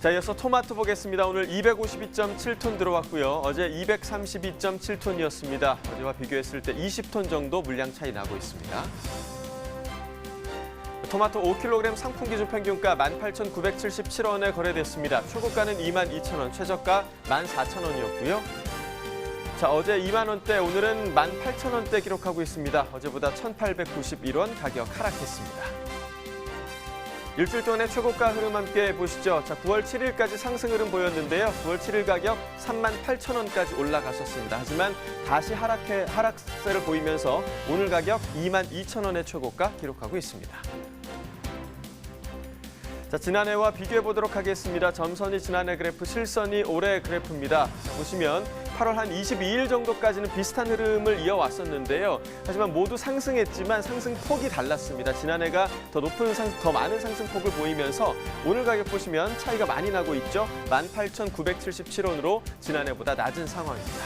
자, 이어서 토마토 보겠습니다. 오늘 252.7톤 들어왔고요. 어제 232.7톤이었습니다. 어제와 비교했을 때 20톤 정도 물량 차이 나고 있습니다. 토마토 5kg 상품 기준 평균가 18,977원에 거래됐습니다. 최고가는 22,000원, 최저가 14,000원이었고요. 자, 어제 2만 원대, 오늘은 18,000원대 기록하고 있습니다. 어제보다 1,891원 가격 하락했습니다. 일주일 동안의 최고가 흐름 함께 보시죠. 자, 9월 7일까지 상승 흐름 보였는데요. 9월 7일 가격 38,000원까지 올라갔었습니다. 하지만 다시 하락세를 보이면서 오늘 가격 22,000원의 최고가 기록하고 있습니다. 자, 지난해와 비교해 보도록 하겠습니다. 점선이 지난해 그래프, 실선이 올해 그래프입니다. 자, 보시면 8월 한 22일 정도까지는 비슷한 흐름을 이어왔었는데요. 하지만 모두 상승했지만 상승폭이 달랐습니다. 지난해가 더 많은 상승폭을 보이면서 오늘 가격 보시면 차이가 많이 나고 있죠. 18,977원으로 지난해보다 낮은 상황입니다.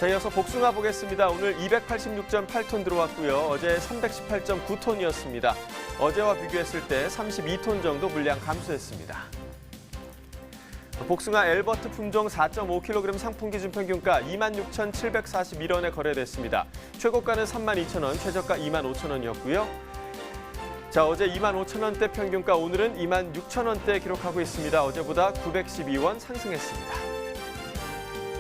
자, 이어서 복숭아 보겠습니다. 오늘 286.8톤 들어왔고요. 어제 318.9톤이었습니다. 어제와 비교했을 때 32톤 정도 물량 감소했습니다. 복숭아 엘버트 품종 4.5kg 상품 기준 평균가 26,741원에 거래됐습니다. 최고가는 32,000원, 최저가 25,000원이었고요. 자, 어제 25,000원대 평균가, 오늘은 26,000원대 기록하고 있습니다. 어제보다 912원 상승했습니다.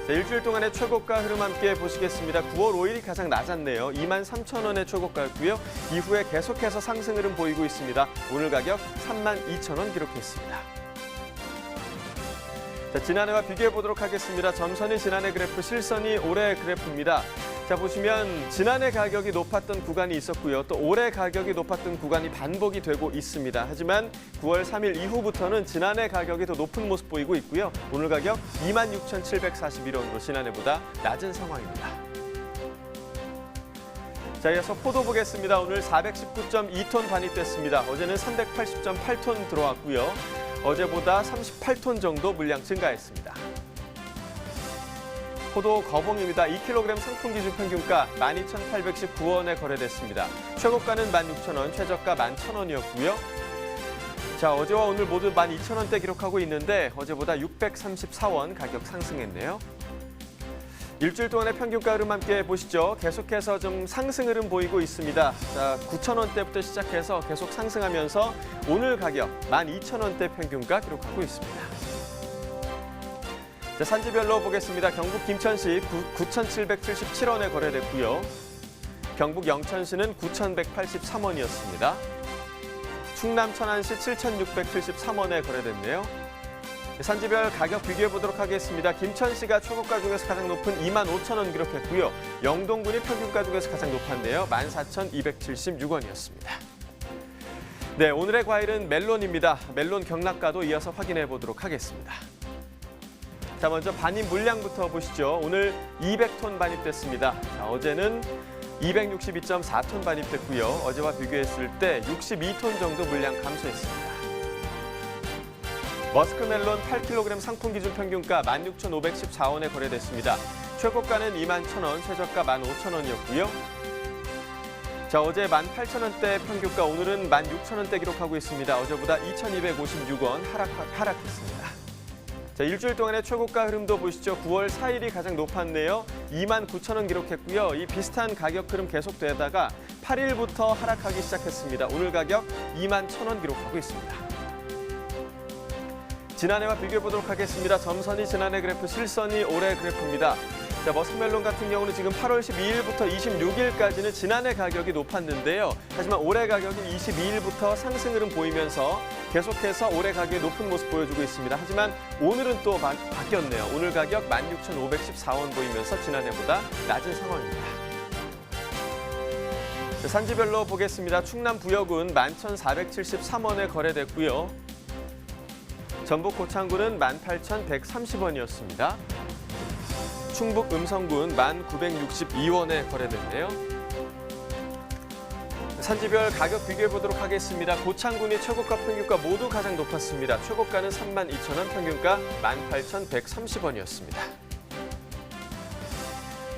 자, 일주일 동안의 최고가 흐름 함께 보시겠습니다. 9월 5일이 가장 낮았네요. 23,000원의 최고가였고요. 이후에 계속해서 상승 흐름 보이고 있습니다. 오늘 가격 32,000원 기록했습니다. 자, 지난해와 비교해 보도록 하겠습니다. 점선이 지난해 그래프, 실선이 올해 그래프입니다. 자, 보시면 지난해 가격이 높았던 구간이 있었고요. 또 올해 가격이 높았던 구간이 반복이 되고 있습니다. 하지만 9월 3일 이후부터는 지난해 가격이 더 높은 모습 보이고 있고요. 오늘 가격 26,741원으로 지난해보다 낮은 상황입니다. 자, 이어서 포도 보겠습니다. 오늘 419.2톤 반입됐습니다. 어제는 380.8톤 들어왔고요. 어제보다 38톤 정도 물량 증가했습니다. 포도 거봉입니다. 2kg 상품 기준 평균가 12,819원에 거래됐습니다. 최고가는 16,000원, 최저가 11,000원이었고요. 자, 어제와 오늘 모두 12,000원대 기록하고 있는데 어제보다 634원 가격 상승했네요. 일주일 동안의 평균가 흐름 함께 보시죠. 계속해서 좀 상승 흐름 보이고 있습니다. 자, 9,000원대부터 시작해서 계속 상승하면서 오늘 가격 12,000원대 평균가 기록하고 있습니다. 자, 산지별로 보겠습니다. 경북 김천시 9,777원에 거래됐고요. 경북 영천시는 9,183원이었습니다. 충남 천안시 7,673원에 거래됐네요. 산지별 가격 비교해 보도록 하겠습니다. 김천시가 최고가 중에서 가장 높은 25,000원 기록했고요. 영동군이 평균가 중에서 가장 높았네요. 14,276원이었습니다. 네, 오늘의 과일은 멜론입니다. 멜론 경락가도 이어서 확인해 보도록 하겠습니다. 자, 먼저 반입 물량부터 보시죠. 오늘 200톤 반입됐습니다. 자, 어제는 262.4톤 반입됐고요. 어제와 비교했을 때 62톤 정도 물량 감소했습니다. 머스크멜론 8kg 상품 기준 평균가 16,514원에 거래됐습니다. 최고가는 21,000원, 최저가 15,000원이었고요. 자, 어제 18,000원대 평균가, 오늘은 16,000원대 기록하고 있습니다. 어제보다 2,256원 하락했습니다. 자, 일주일 동안의 최고가 흐름도 보시죠. 9월 4일이 가장 높았네요. 29,000원 기록했고요. 이 비슷한 가격 흐름 계속되다가 8일부터 하락하기 시작했습니다. 오늘 가격 21,000원 기록하고 있습니다. 지난해와 비교해 보도록 하겠습니다. 점선이 지난해 그래프, 실선이 올해 그래프입니다. 자, 머스크멜론 같은 경우는 지금 8월 12일부터 26일까지는 지난해 가격이 높았는데요. 하지만 올해 가격은 22일부터 상승 흐름 보이면서 계속해서 올해 가격이 높은 모습 보여주고 있습니다. 하지만 오늘은 또 바뀌었네요. 오늘 가격 16,514원 보이면서 지난해보다 낮은 상황입니다. 자, 산지별로 보겠습니다. 충남 부여군 11,473원에 거래됐고요. 전북 고창군은 18,130원이었습니다. 충북 음성군 1,962원에 거래됐네요. 산지별 가격 비교해 보도록 하겠습니다. 고창군이 최고가 평균가 모두 가장 높았습니다. 최고가는 32,000원, 평균가 18,130원이었습니다.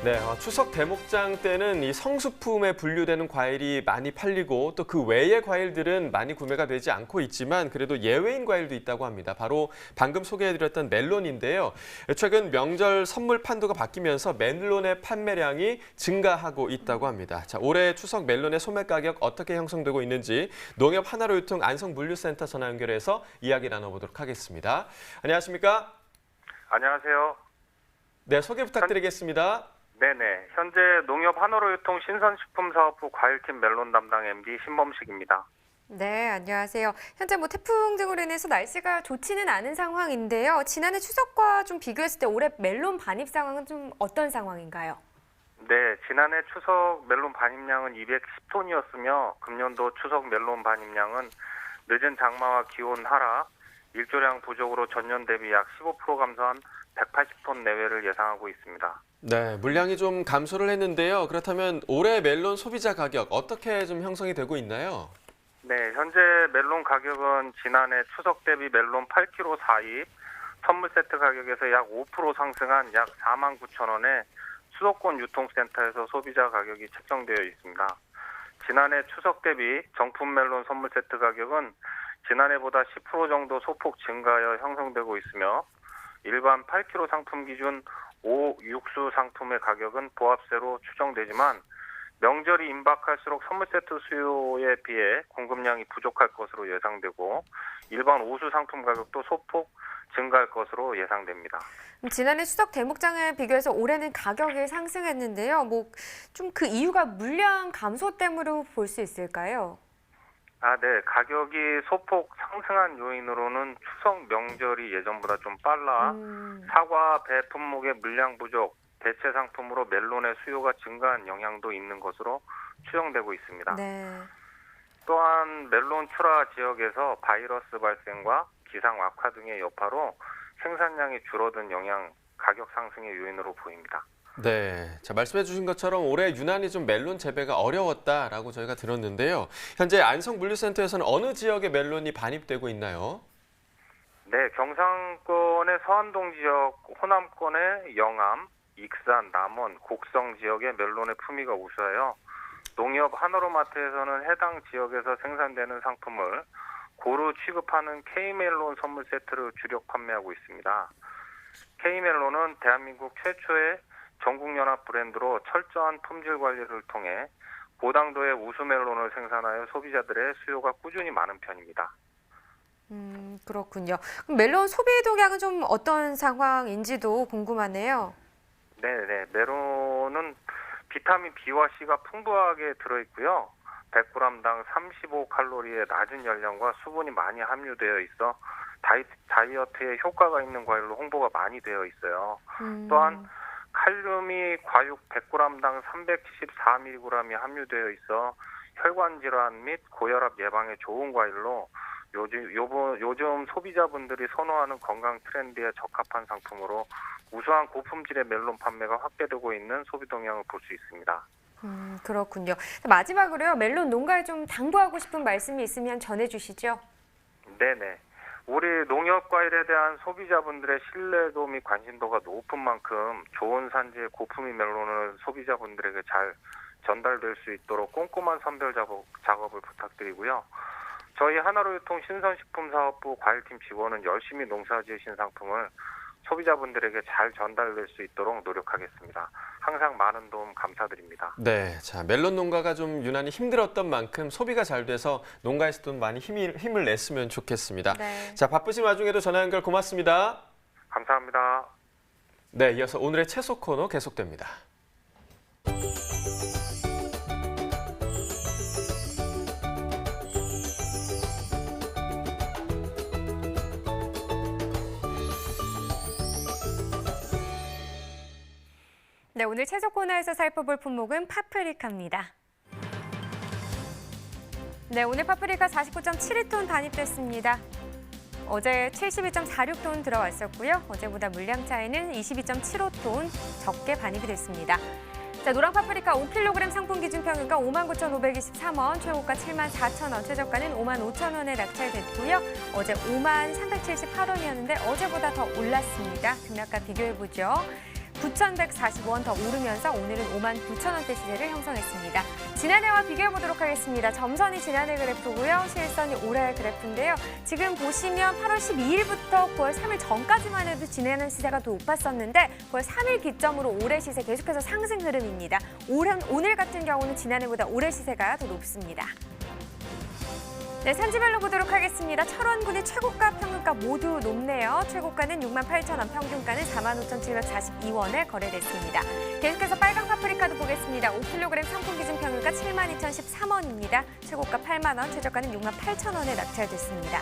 네, 추석 대목장 때는 이 성수품에 분류되는 과일이 많이 팔리고 또 그 외의 과일들은 많이 구매가 되지 않고 있지만 그래도 예외인 과일도 있다고 합니다. 바로 방금 소개해드렸던 멜론인데요. 최근 명절 선물 판도가 바뀌면서 멜론의 판매량이 증가하고 있다고 합니다. 자, 올해 추석 멜론의 소매 가격 어떻게 형성되고 있는지 농협 하나로유통 안성물류센터 전화 연결해서 이야기 나눠보도록 하겠습니다. 안녕하십니까? 안녕하세요. 네, 소개 부탁드리겠습니다. 네네. 현재 농협 한화로유통 신선식품사업부 과일팀 멜론 담당 MD 신범식입니다. 네, 안녕하세요. 현재 태풍 등으로 인해서 날씨가 좋지는 않은 상황인데요. 지난해 추석과 좀 비교했을 때 올해 멜론 반입 상황은 좀 어떤 상황인가요? 네, 지난해 추석 멜론 반입량은 210톤이었으며 금년도 추석 멜론 반입량은 늦은 장마와 기온 하락, 일조량 부족으로 전년 대비 약 15% 감소한 180톤 내외를 예상하고 있습니다. 네, 물량이 좀 감소를 했는데요. 그렇다면 올해 멜론 소비자 가격 어떻게 좀 형성이 되고 있나요? 네, 현재 멜론 가격은 지난해 추석 대비 멜론 8kg 4입 선물 세트 가격에서 약 5% 상승한 약 49,000원에 수도권 유통센터에서 소비자 가격이 책정되어 있습니다. 지난해 추석 대비 정품 멜론 선물 세트 가격은 지난해보다 10% 정도 소폭 증가하여 형성되고 있으며 일반 8kg 상품 기준 5, 6수 상품의 가격은 보합세로 추정되지만 명절이 임박할수록 선물 세트 수요에 비해 공급량이 부족할 것으로 예상되고 일반 5수 상품 가격도 소폭 증가할 것으로 예상됩니다. 지난해 추석 대목장에 비교해서 올해는 가격이 상승했는데요. 좀 그 이유가 물량 감소 때문으로 볼 수 있을까요? 네. 가격이 소폭 상승한 요인으로는 추석 명절이 예전보다 좀 빨라 사과, 배 품목의 물량 부족, 대체 상품으로 멜론의 수요가 증가한 영향도 있는 것으로 추정되고 있습니다. 네. 또한 멜론 출하 지역에서 바이러스 발생과 기상 악화 등의 여파로 생산량이 줄어든 영향, 가격 상승의 요인으로 보입니다. 네, 자, 말씀해 주신 것처럼 올해 유난히 좀 멜론 재배가 어려웠다라고 저희가 들었는데요. 현재 안성물류센터에서는 어느 지역의 멜론이 반입되고 있나요? 네, 경상권의 서안동 지역, 호남권의 영암, 익산, 남원, 곡성 지역의 멜론의 품위가 우수하여 농협 한화로마트에서는 해당 지역에서 생산되는 상품을 고루 취급하는 K멜론 선물 세트를 주력 판매하고 있습니다. K멜론은 대한민국 최초의 전국연합 브랜드로 철저한 품질 관리를 통해 고당도의 우수 멜론을 생산하여 소비자들의 수요가 꾸준히 많은 편입니다. 그렇군요. 그럼 멜론 소비 동향은 좀 어떤 상황인지도 궁금하네요. 네네, 멜론은 비타민 B와 C가 풍부하게 들어있고요. 100g당 35칼로리의 낮은 열량과 수분이 많이 함유되어 있어 다이어트에 효과가 있는 과일로 홍보가 많이 되어 있어요. 또한 칼륨이 과육 100g당 374mg이 함유되어 있어 혈관 질환 및 고혈압 예방에 좋은 과일로 요즘 소비자분들이 선호하는 건강 트렌드에 적합한 상품으로 우수한 고품질의 멜론 판매가 확대되고 있는 소비 동향을 볼 수 있습니다. 그렇군요. 마지막으로요, 멜론 농가에 좀 당부하고 싶은 말씀이 있으면 전해주시죠. 네네. 우리 농협 과일에 대한 소비자분들의 신뢰도 및 관심도가 높은 만큼 좋은 산지의 고품위 멜론을 소비자분들에게 잘 전달될 수 있도록 꼼꼼한 선별 작업을 부탁드리고요. 저희 하나로유통 신선식품사업부 과일팀 직원은 열심히 농사지으신 상품을 소비자분들에게 잘 전달될 수 있도록 노력하겠습니다. 항상 많은 도움 감사드립니다. 네, 자 멜론 농가가 좀 유난히 힘들었던 만큼 소비가 잘 돼서 농가에서도 많이 힘을 냈으면 좋겠습니다. 네. 자 바쁘신 와중에도 전화 연결 고맙습니다. 감사합니다. 네, 이어서 오늘의 채소 코너 계속됩니다. 네, 오늘 채소 코너에서 살펴볼 품목은 파프리카입니다. 네, 오늘 파프리카 49.72톤 반입됐습니다. 어제 72.46톤 들어왔었고요. 어제보다 물량 차이는 22.75톤 적게 반입이 됐습니다. 자, 노랑 파프리카 5kg 상품 기준 평균가 59,523원, 최고가 74,000원, 최저가는 55,000원에 낙찰됐고요. 어제 53,378원이었는데 어제보다 더 올랐습니다. 금액과 비교해보죠. 9,140원 더 오르면서 오늘은 59,000원대 시세를 형성했습니다. 지난해와 비교해보도록 하겠습니다. 점선이 지난해 그래프고요. 실선이 올해 그래프인데요. 지금 보시면 8월 12일부터 9월 3일 전까지만 해도 지난해 시세가 더 높았었는데 9월 3일 기점으로 올해 시세 계속해서 상승 흐름입니다. 오늘 같은 경우는 지난해보다 올해 시세가 더 높습니다. 네, 산지별로 보도록 하겠습니다. 철원군의 최고가, 평균가 모두 높네요. 최고가는 68,000원, 평균가는 45,742원에 거래됐습니다. 계속해서 빨강 파프리카도 보겠습니다. 5kg 상품 기준 평균가 72,013원입니다. 최고가 8만 원, 최저가는 68,000원에 낙찰됐습니다.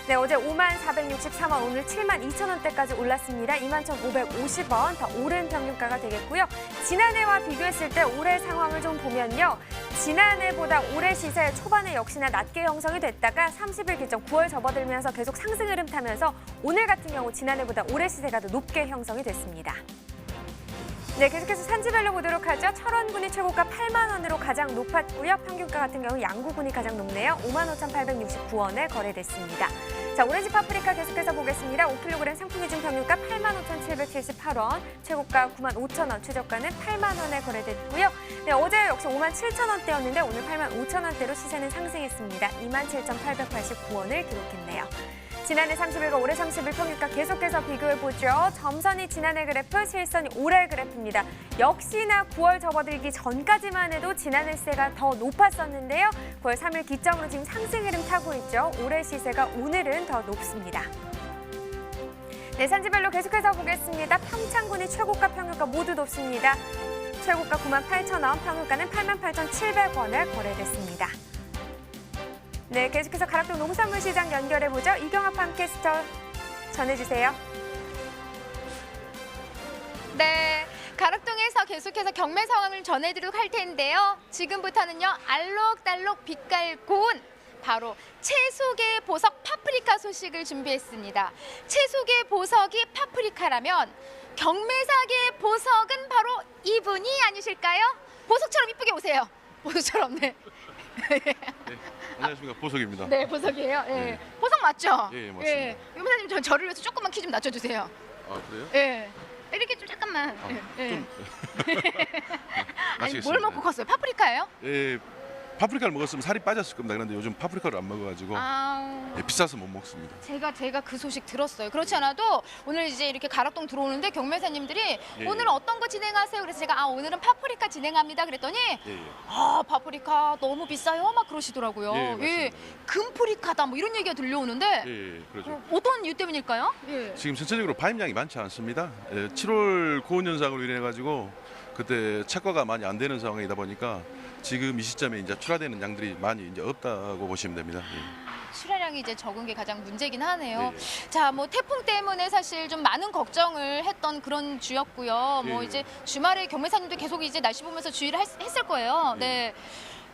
네, 어제 54,663원, 오늘 72,000원대까지 올랐습니다. 21,550원 더 오른 평균가가 되겠고요. 지난해와 비교했을 때 올해 상황을 좀 보면요. 지난해보다 올해 시세 초반에 역시나 낮게 형성이 됐다가 30일 기점 9월 접어들면서 계속 상승 흐름 타면서 오늘 같은 경우 지난해보다 올해 시세가 더 높게 형성이 됐습니다. 네, 계속해서 산지별로 보도록 하죠. 철원군이 최고가 8만 원으로 가장 높았고요. 평균가 같은 경우 양구군이 가장 높네요. 55,869원에 거래됐습니다. 자, 오렌지 파프리카 계속해서 보겠습니다. 5kg 상품 기준 평균가 85,778원, 최고가 95,000원, 최저가는 8만 원에 거래됐고요. 네, 어제 역시 57,000원대였는데 오늘 85,000원대로 시세는 상승했습니다. 27,889원을 기록했네요. 지난해 30일과 올해 30일 평균가 계속해서 비교해보죠. 점선이 지난해 그래프, 실선이 올해 그래프입니다. 역시나 9월 접어들기 전까지만 해도 지난해 시세가 더 높았었는데요. 9월 3일 기점으로 지금 상승 흐름 타고 있죠. 올해 시세가 오늘은 더 높습니다. 네, 산지별로 계속해서 보겠습니다. 평창군이 최고가, 평균가 모두 높습니다. 최고가 98,000원, 평균가는 88,700원에 거래됐습니다. 네, 계속해서 가락동 농산물 시장 연결해보죠. 이경아 팜캐스터 전해주세요. 네, 가락동에서 계속해서 경매 상황을 전해드리도록 할 텐데요. 지금부터는요, 알록달록 빛깔 고운 바로 채소계 보석 파프리카 소식을 준비했습니다. 채소계 보석이 파프리카라면 경매사계 보석은 바로 이분이 아니실까요? 보석처럼 이쁘게 오세요. 보석처럼, 네. 네, 안녕하십니까, 보석입니다. 네, 보석이에요. 네. 네. 보석 맞죠? 예, 맞습니다. 예. 유무사님, 저를 위해서 조금만 키 좀 낮춰주세요. 아, 그래요? 예. 이렇게 좀 잠깐만. 예. 좀 아니 마시겠습니다. 뭘 먹고 컸어요? 파프리카예요? 예, 파프리카를 먹었으면 살이 빠졌을 겁니다. 그런데 요즘 파프리카를 안 먹어가지고 아. 예, 비싸서 못 먹습니다. 제가 그 소식 들었어요. 그렇지 않아도 오늘 이제 이렇게 가락동 들어오는데 경매사님들이 예. 오늘 어떤 거 진행하세요? 그래서 제가 오늘은 파프리카 진행합니다. 그랬더니 예. 파프리카 너무 비싸요? 막 그러시더라고요. 예, 맞습니다. 금프리카다 뭐 이런 얘기가 들려오는데 예, 그렇죠. 어떤 이유 때문일까요? 예. 지금 전체적으로 반입량이 많지 않습니다. 7월 고온 현상으로 인해 가지고 그때 착과가 많이 안 되는 상황이다 보니까 지금 이 시점에 이제 출하되는 양들이 많이 이제 없다고 보시면 됩니다. 출하량이 이제 적은 게 가장 문제긴 하네요. 예. 자, 뭐 태풍 때문에 사실 좀 많은 걱정을 했던 그런 주였고요. 뭐 예. 이제 주말에 경매사님도 계속 이제 날씨 보면서 주의를 했을 거예요. 예. 네.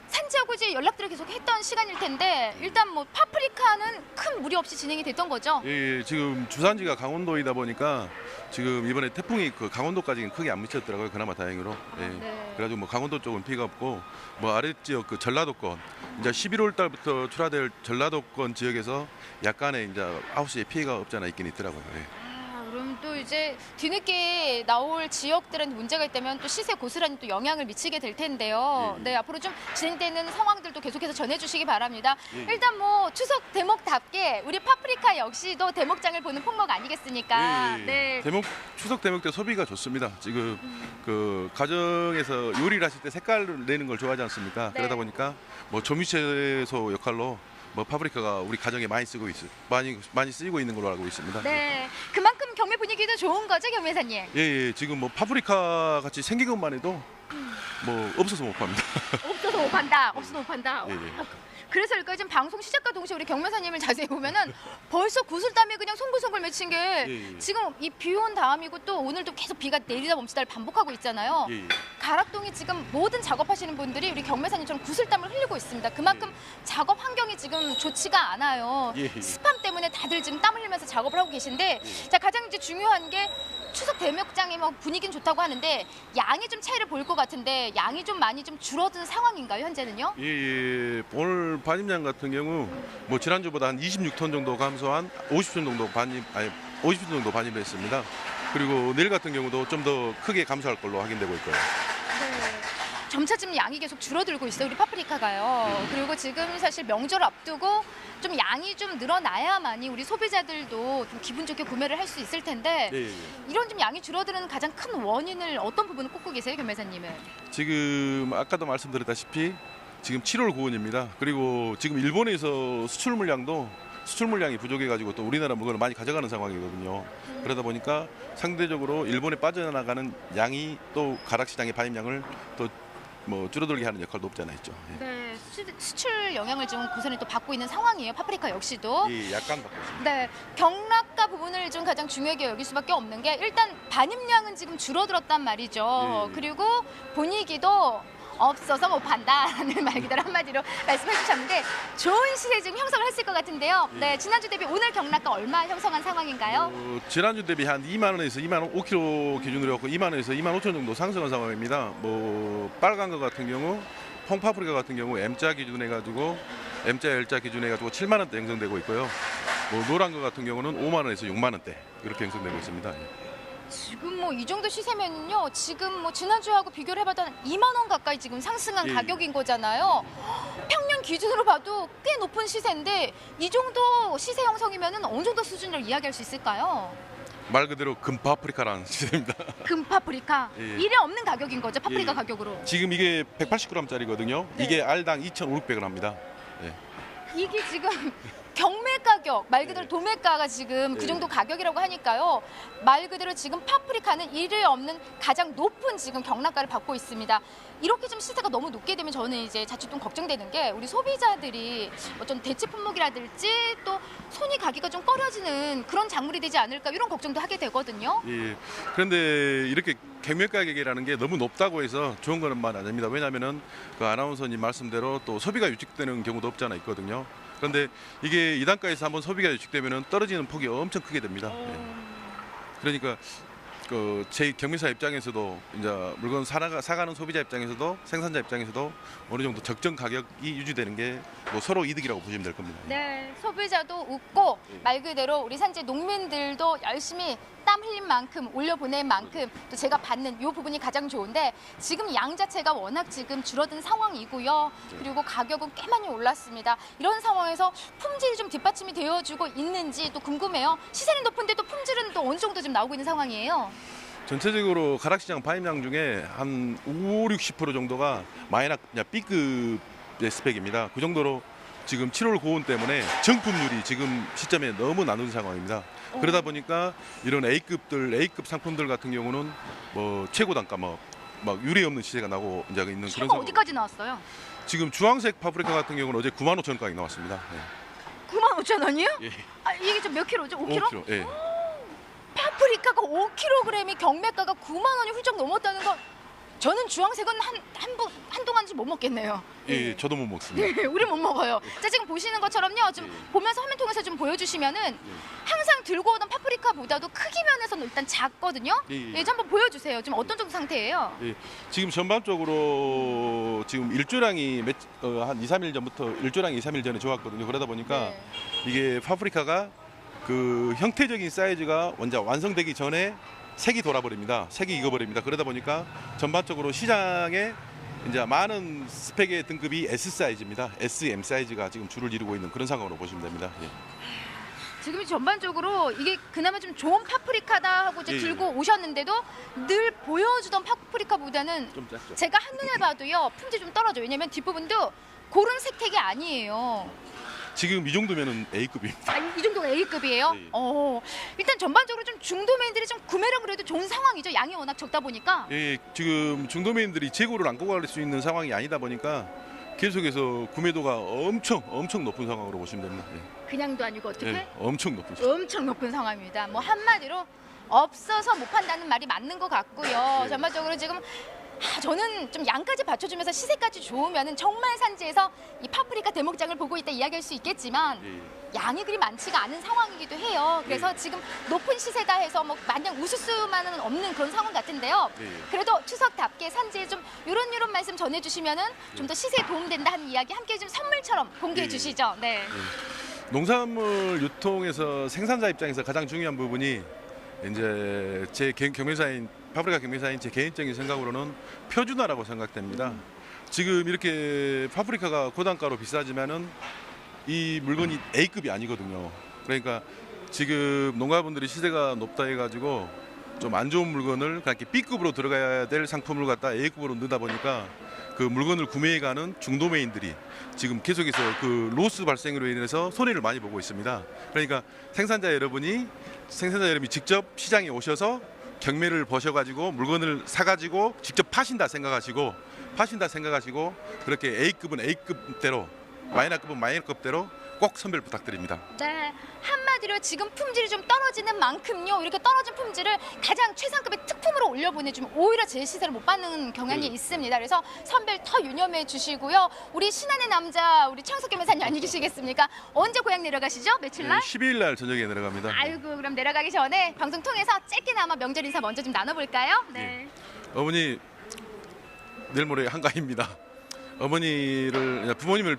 산지하고 이제 연락들을 계속 했던 시간일 텐데 일단 뭐 파프리카는 큰 무리 없이 진행이 됐던 거죠. 예, 지금 주산지가 강원도이다 보니까 지금 이번에 태풍이 그 강원도까지는 크게 안 미쳤더라고요. 그나마 다행으로. 예. 네. 그래가지고 뭐 강원도 쪽은 피가 없고 뭐 아래 지역 그 전라도권 이제 11월 달부터 출하될 전라도권 지역에서 약간의 이제 9시에 피해가 없지 않아 있긴 있더라고요. 예. 그럼 또 이제 뒤늦게 나올 지역들한테 문제가 있다면 또 시세 고스란히 또 영향을 미치게 될 텐데요. 예. 네, 앞으로 좀 진행되는 상황들도 계속해서 전해주시기 바랍니다. 예. 일단 뭐 추석 대목답게 우리 파프리카 역시도 대목장을 보는 품목 아니겠습니까? 예. 네. 추석 대목 때 소비가 좋습니다. 지금 그 가정에서 요리를 하실 때 색깔을 내는 걸 좋아하지 않습니까? 네. 그러다 보니까 뭐 조미채소 역할로 뭐 파프리카가 우리 가정에 많이 쓰이고 있는 걸로 알고 있습니다. 네, 그만큼 경매 분위기도 좋은 거죠, 경매사님? 예, 지금 뭐 파프리카 같이 생긴 것만 해도 뭐 없어서 못 팝니다. 없어서 못 판다. 없어서 못 판다. 예, 예. 그래서일까 지금 방송 시작과 동시에 우리 경매사님을 자세히 보면은 벌써 구슬땀이 그냥 송글송글 맺힌 게 예. 지금 이 비 온 다음이고 또 오늘도 계속 비가 내리다 멈추다를 반복하고 있잖아요. 예, 예. 가락동이 지금 모든 작업하시는 분들이 우리 경매사님처럼 구슬땀을 흘리고 있습니다. 그만큼 작업 환경이 지금 좋지가 않아요. 예, 예. 스팜 때문에 다들 지금 땀 흘리면서 작업을 하고 계신데 자, 가장 이제 중요한 게 추석 대목장이 뭐 분위기는 좋다고 하는데 양이 좀 차이를 보일 것 같은데 양이 좀 많이 좀 줄어든 상황인가요, 현재는요? 예, 오늘 반입량 같은 경우 뭐 지난주보다 한 26톤 정도 감소한 50톤 정도 50톤 정도 반입을 했습니다. 그리고 내일 같은 경우도 좀 더 크게 감소할 걸로 확인되고 있고요. 네. 점차 지금 양이 계속 줄어들고 있어요, 우리 파프리카가요. 그리고 지금 사실 명절 앞두고 좀 양이 좀 늘어나야만이 우리 소비자들도 좀 기분 좋게 구매를 할 수 있을 텐데 예, 예. 이런 좀 양이 줄어드는 가장 큰 원인을 어떤 부분을 꼽고 계세요, 경매사님은? 지금 아까도 말씀드렸다시피 지금 7월 고온입니다. 그리고 지금 일본에서 수출 물량이 부족해가지고 또 우리나라 물건을 많이 가져가는 상황이거든요. 그러다 보니까 상대적으로 일본에 빠져나가는 양이 또 가락시장의 반입량을 또 뭐 줄어들게 하는 역할도 없지 않아 있죠. 예. 네, 수출 영향을 지금 고스란히 또 받고 있는 상황이에요, 파프리카 역시도. 예, 약간 받고 있습니다. 네, 경락가 부분을 좀 가장 중요하게 여길 수밖에 없는 게 일단 반입량은 지금 줄어들었단 말이죠. 예. 그리고 분위기도 없어서 못 판다라는 말 그대로 한마디로 말씀해 주셨는데 좋은 시세 지금 형성을 했을 것 같은데요. 네, 지난주 대비 오늘 경락가 얼마 형성한 상황인가요? 지난주 대비 한 2만 원에서 2만 5kg 기준으로 해서 2만 원에서 2만 5천 정도 상승한 상황입니다. 뭐 빨간 거 같은 경우 퐁파프리카 같은 경우 M자 기준해 가지고 M자 L자 기준해 가지고 7만 원대 형성되고 있고요. 뭐 노란 거 같은 경우는 5만 원에서 6만 원대 이렇게 형성되고 있습니다. 지금 뭐 이 정도 시세면요. 지금 뭐 지난주하고 비교를 해봐도 한 2만 원 가까이 지금 상승한 예. 가격인 거잖아요. 평년 기준으로 봐도 꽤 높은 시세인데 이 정도 시세 형성이면은 어느 정도 수준으로 이야기할 수 있을까요? 말 그대로 금파프리카라는 시세입니다. 금파프리카. 예. 일에 없는 가격인 거죠, 파프리카 예. 가격으로. 지금 이게 180g짜리거든요. 네. 이게 알당 2,500원 합니다. 예. 이게 지금 경매 가격, 말 그대로 도매가가 지금 그 네. 정도 가격이라고 하니까요. 말 그대로 지금 파프리카는 일에 없는 가장 높은 지금 경락가를 받고 있습니다. 이렇게 좀 시세가 너무 높게 되면 저는 이제 자칫 좀 걱정되는 게 우리 소비자들이 어떤 대체 품목이라든지 또 손이 가기가 좀 꺼려지는 그런 작물이 되지 않을까 이런 걱정도 하게 되거든요. 예. 그런데 이렇게 경매 가격이라는 게 너무 높다고 해서 좋은 거는 말 아닙니다. 왜냐하면은 그 아나운서님 말씀대로 또 소비가 유축되는 경우도 없지 않아 있거든요. 그런데 이게 이 단가에서 한번 소비가 유축되면은 떨어지는 폭이 엄청 크게 됩니다. 예. 그러니까 그 제 경매사 입장에서도 이제 물건 사가는 소비자 입장에서도 생산자 입장에서도 어느 정도 적정 가격이 유지되는 게 뭐 서로 이득이라고 보시면 될 겁니다. 네, 소비자도 웃고 말 그대로 우리 산지 농민들도 열심히 땀 흘린 만큼 올려보낸 만큼 또 제가 받는 이 부분이 가장 좋은데 지금 양 자체가 워낙 지금 줄어든 상황이고요. 그리고 가격은 꽤 많이 올랐습니다. 이런 상황에서 품질이 좀 뒷받침이 되어주고 있는지 또 궁금해요. 시세는 높은데 또 품질은 또 어느 정도 지금 나오고 있는 상황이에요? 전체적으로 가락시장 파임량 중에 한 50-60% 정도가 마이너급이나 B급의 스펙입니다. 그 정도로 지금 7월 고온 때문에 정품률이 지금 시점에 너무 나눈 상황입니다. 그러다 보니까 이런 A급 상품들 같은 경우는 뭐 최고 단가 막 유례 없는 시세가 나고 이제 있는 그런 최고 상황. 어디까지 나왔어요? 지금 주황색 파프리카 같은 경우는 어제 95,000원 가격이 나왔습니다. 95,000원이요? 예. 아, 이게 좀 몇 킬로죠? 5kg? 5kg. 예. 파프리카가 5kg이 경매가가 9만 원이 훌쩍 넘었다는 건 저는 주황색은 한동안 좀 못 먹겠네요. 예, 저도 못 먹습니다. 네, 우리 못 먹어요. 자, 지금 보시는 것처럼요. 지금 보면서 화면 통해서 좀 보여주시면은 항상 들고 오던 파프리카보다도 크기 면에서는 일단 작거든요. 좀 한번 보여주세요. 지금 어떤 정도 상태예요? 예, 지금 전반적으로 지금 일조량이 한 2-3일 전부터 일조량이 2-3일 전에 좋았거든요. 그러다 보니까 이게 파프리카가 그 형태적인 사이즈가 완성되기 전에 색이 돌아버립니다. 색이 익어버립니다. 그러다 보니까 전반적으로 시장에 이제 많은 스펙의 등급이 S 사이즈입니다. SM 사이즈가 지금 줄을 이루고 있는 그런 상황으로 보시면 됩니다. 예. 지금 전반적으로 이게 그나마 좀 좋은 파프리카다 하고 이제 들고 오셨는데도 늘 보여주던 파프리카보다는 좀 작죠. 제가 한눈에 봐도요 품질 좀 떨어져요. 왜냐면 뒷부분도 고른 색택이 아니에요. 지금 이 정도면은 A급입니다. 아, 이 정도가 A급이에요? 일단 전반적으로 좀 중도매인들이 좀 구매력을 해도 좋은 상황이죠. 양이 워낙 적다 보니까. 예, 지금 중도매인들이 재고를 안고 갈 수 있는 상황이 아니다 보니까 계속해서 구매도가 엄청 높은 상황으로 보시면 됩니다. 예. 그냥도 아니고 어떻게? 예, 엄청 높은 상황. 엄청 높은 상황입니다. 뭐 한마디로 없어서 못 판다는 말이 맞는 것 같고요. 전반적으로 지금 저는 좀 양까지 받쳐주면서 시세까지 좋으면 정말 산지에서 이 파프리카 대목장을 보고 있다 이야기할 수 있겠지만 양이 그리 많지가 않은 상황이기도 해요. 그래서 지금 높은 시세다 해서 뭐 마냥 웃을 수만은 없는 그런 상황 같은데요. 그래도 추석답게 산지에 좀 이런 말씀 전해주시면은 좀 더 시세에 도움된다 하는 이야기 함께 좀 선물처럼 공개해 주시죠. 네. 농산물 유통에서 생산자 입장에서 가장 중요한 부분이 이제 제 경매사인 파프리카 경매사인 제 개인적인 생각으로는 표준화라고 생각됩니다. 지금 이렇게 파프리카가 고단가로 비싸지만은 이 물건이 A급이 아니거든요. 그러니까 지금 농가분들이 시세가 높다 해가지고 좀 안 좋은 물건을 그렇게 B급으로 들어가야 될 상품을 갖다 A급으로 넣다 보니까 그 물건을 구매해가는 중도매인들이 지금 계속해서 그 로스 발생으로 인해서 손해를 많이 보고 있습니다. 그러니까 생산자 여러분이 직접 시장에 오셔서 경매를 보셔가지고 물건을 사가지고 직접 파신다 생각하시고 그렇게 A급은 A급대로 마이너급은 마이너급대로 꼭 선별 부탁드립니다. 네, 한마디로 지금 품질이 좀 떨어지는 만큼요. 이렇게 떨어진 품질을 가장 최상급의 특품으로 올려보내주면 오히려 제 시세를 못 받는 경향이 있습니다. 그래서 선별 더 유념해 주시고요. 우리 신안의 남자 우리 창석 경매사님 아니시겠습니까? 언제 고향 내려가시죠? 며칠 날? 12일 날 저녁에 내려갑니다. 아이고 그럼 내려가기 전에 방송 통해서 짧게나마 명절 인사 먼저 좀 나눠볼까요? 네. 어머니 내일 모레 한가입니다. 부모님을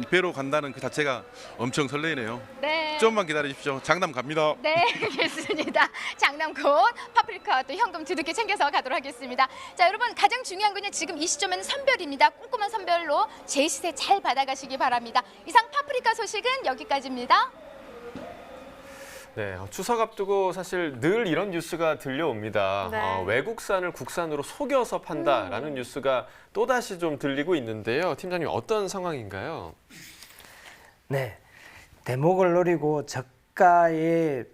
뵈러 간다는 그 자체가 엄청 설레이네요. 네. 좀만 기다리십시오. 장남 갑니다. 네, 알겠습니다. 장남 곧 파프리카 또 현금 두둑히 챙겨서 가도록 하겠습니다. 자, 여러분 가장 중요한 건요. 지금 이 시점에는 선별입니다. 꼼꼼한 선별로 제 시세 잘 받아가시기 바랍니다. 이상 파프리카 소식은 여기까지입니다. 네, 추석 앞두고 사실 늘 이런 뉴스가 들려옵니다. 네. 외국산을 국산으로 속여서 판다라는 뉴스가 또다시 좀 들리고 있는데요. 팀장님 어떤 상황인가요? 네, 대목을 노리고 저가의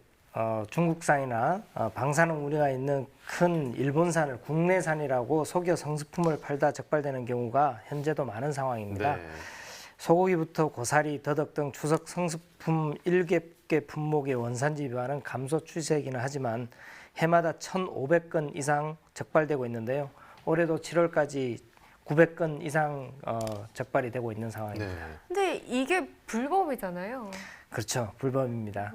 중국산이나 방사능 우려가 있는 큰 일본산을 국내산이라고 속여 성수품을 팔다 적발되는 경우가 현재도 많은 상황입니다. 네. 소고기부터 고사리, 더덕 등 추석 성수품 7개 품목의 원산지 비화는 감소 추세이기는 하지만 해마다 1,500건 이상 적발되고 있는데요. 올해도 7월까지 900건 이상 적발이 되고 있는 상황입니다. 네. 근데 이게 불법이잖아요. 그렇죠. 불법입니다.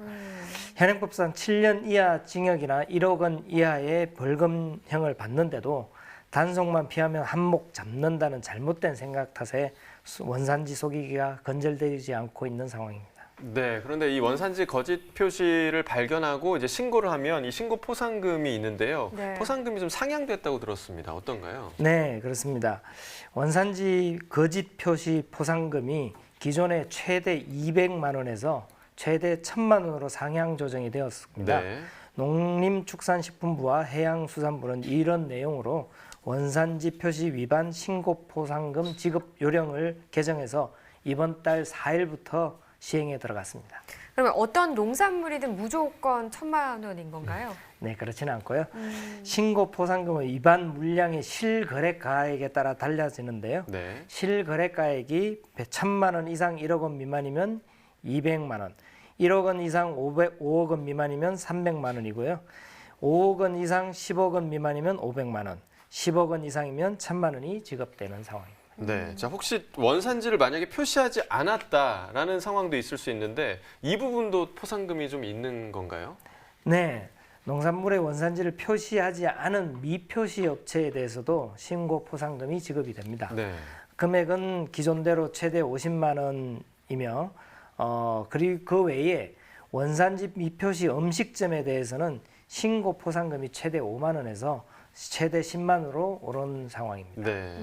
현행법상 7년 이하 징역이나 1억 원 이하의 벌금형을 받는데도 단속만 피하면 한몫 잡는다는 잘못된 생각 탓에 원산지 소기가 건절되지 않고 있는 상황입니다. 네, 그런데 이 원산지 거짓 표시를 발견하고 이제 신고를 하면 이 신고 포상금이 있는데요. 네. 포상금이 좀 상향됐다고 들었습니다. 어떤가요? 네, 그렇습니다. 원산지 거짓 표시 포상금이 기존에 최대 200만 원에서 최대 1,000만 원으로 상향 조정이 되었습니다. 네. 농림축산식품부와 해양수산부는 이런 내용으로 원산지 표시 위반 신고 포상금 지급 요령을 개정해서 이번 달 4일부터 시행에 들어갔습니다. 그러면 어떤 농산물이든 무조건 1,000만 원인 건가요? 네, 그렇지는 않고요. 신고 포상금은 위반 물량의 실거래가액에 따라 달라지는데요. 네. 실거래가액이 1,000만 원 이상 1억 원 미만이면 200만 원, 1억 원 이상 5억 원 미만이면 300만 원이고요. 5억 원 이상 10억 원 미만이면 500만 원, 10억 원 이상이면 1,000만 원이 지급되는 상황입니다. 네. 자, 혹시 원산지를 만약에 표시하지 않았다라는 상황도 있을 수 있는데 이 부분도 포상금이 좀 있는 건가요? 네. 농산물의 원산지를 표시하지 않은 미표시 업체에 대해서도 신고 포상금이 지급이 됩니다. 네. 금액은 기존대로 최대 50만 원이며 그리고 그 외에 원산지 미표시 음식점에 대해서는 신고 포상금이 최대 5만 원에서 최대 10만 원으로 오른 상황입니다. 네.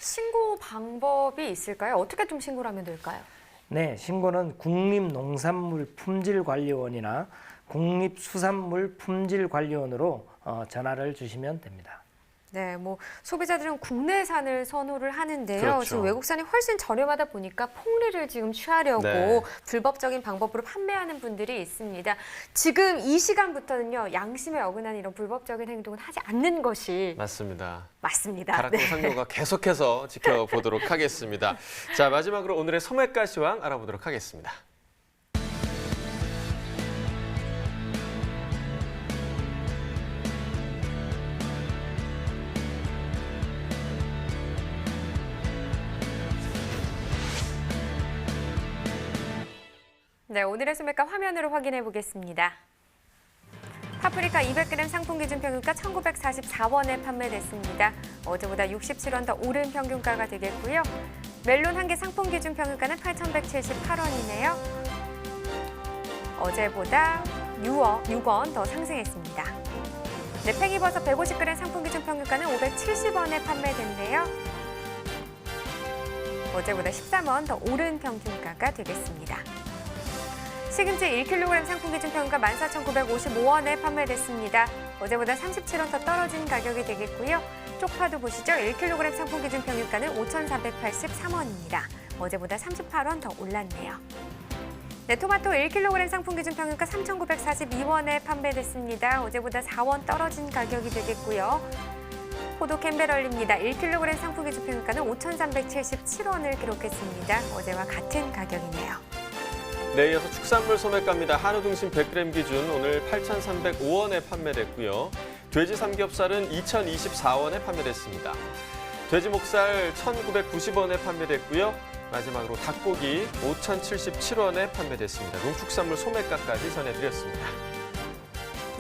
신고 방법이 있을까요? 어떻게 좀 신고를 하면 될까요? 네, 신고는 국립농산물품질관리원이나 국립수산물품질관리원으로 전화를 주시면 됩니다. 네, 뭐 소비자들은 국내산을 선호를 하는데요. 그렇죠. 지금 외국산이 훨씬 저렴하다 보니까 폭리를 지금 취하려고 네. 불법적인 방법으로 판매하는 분들이 있습니다. 지금 이 시간부터는요, 양심에 어긋나는 이런 불법적인 행동은 하지 않는 것이 맞습니다. 맞습니다. 가락동 상료가 계속해서 지켜보도록 하겠습니다. 자, 마지막으로 오늘의 소매가 시황 알아보도록 하겠습니다. 네, 오늘의 소매가 화면으로 확인해 보겠습니다. 파프리카 200g 상품 기준 평균가 1,944원에 판매됐습니다. 어제보다 67원 더 오른 평균가가 되겠고요. 멜론 한 개 상품 기준 평균가는 8,178원이네요. 어제보다 6원 더 상승했습니다. 네, 팽이버섯 150g 상품 기준 평균가는 570원에 판매됐네요. 어제보다 13원 더 오른 평균가가 되겠습니다. 시금치 1kg 상품 기준 평균가 14,955원에 판매됐습니다. 어제보다 37원 더 떨어진 가격이 되겠고요. 쪽파도 보시죠. 1kg 상품 기준 평균가는 5,483원입니다. 어제보다 38원 더 올랐네요. 네, 토마토 1kg 상품 기준 평균가 3,942원에 판매됐습니다. 어제보다 4원 떨어진 가격이 되겠고요. 포도 캔베럴입니다. 1kg 상품 기준 평균가는 5,377원을 기록했습니다. 어제와 같은 가격이네요. 네, 이어서 축산물 소매가입니다. 한우 등심 100g 기준 오늘 8,305원에 판매됐고요. 돼지 삼겹살은 2,024원에 판매됐습니다. 돼지 목살 1,990원에 판매됐고요. 마지막으로 닭고기 5,077원에 판매됐습니다. 농축산물 소매가까지 전해드렸습니다.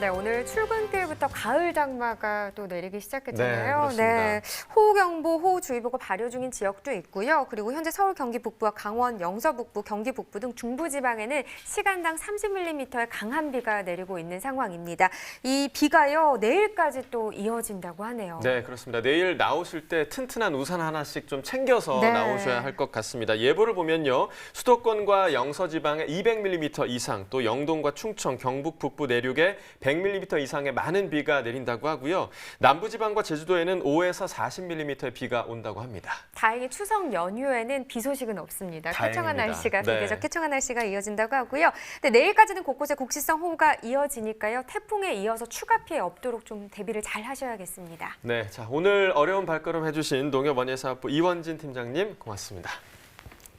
네, 오늘 출근길부터 가을 장마가 또 내리기 시작했잖아요. 네, 그렇습니다. 호우경보, 호우주의보가 발효 중인 지역도 있고요. 그리고 현재 서울, 경기 북부와 강원, 영서 북부, 경기 북부 등 중부지방에는 시간당 30mm의 강한 비가 내리고 있는 상황입니다. 이 비가요, 내일까지 또 이어진다고 하네요. 네, 그렇습니다. 내일 나오실 때 튼튼한 우산 하나씩 좀 챙겨서 네. 나오셔야 할 것 같습니다. 예보를 보면요. 수도권과 영서지방에 200mm 이상, 또 영동과 충청, 경북 북부 내륙에 100mm 이상의 많은 비가 내린다고 하고요. 남부지방과 제주도에는 5에서 40mm의 비가 온다고 합니다. 다행히 추석 연휴에는 비 소식은 없습니다. 쾌청한 다행입니다. 날씨가, 네. 비교적 쾌청한 날씨가 이어진다고 하고요. 근데 내일까지는 곳곳에 곡시성 호우가 이어지니까요. 태풍에 이어서 추가 피해 없도록 좀 대비를 잘 하셔야겠습니다. 네, 자 오늘 어려운 발걸음 해주신 농협원예사업부 이원진 팀장님 고맙습니다.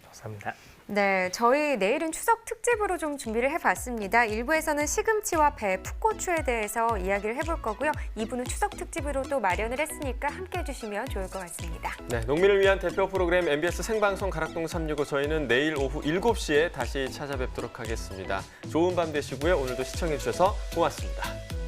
감사합니다. 네, 저희 내일은 추석 특집으로 좀 준비를 해봤습니다. 1부에서는 시금치와 배, 풋고추에 대해서 이야기를 해볼 거고요. 2부는 추석 특집으로 또 마련을 했으니까 함께 해주시면 좋을 것 같습니다. 네, 농민을 위한 대표 프로그램 MBS 생방송 가락동 365 저희는 내일 오후 7시에 다시 찾아뵙도록 하겠습니다. 좋은 밤 되시고요. 오늘도 시청해주셔서 고맙습니다.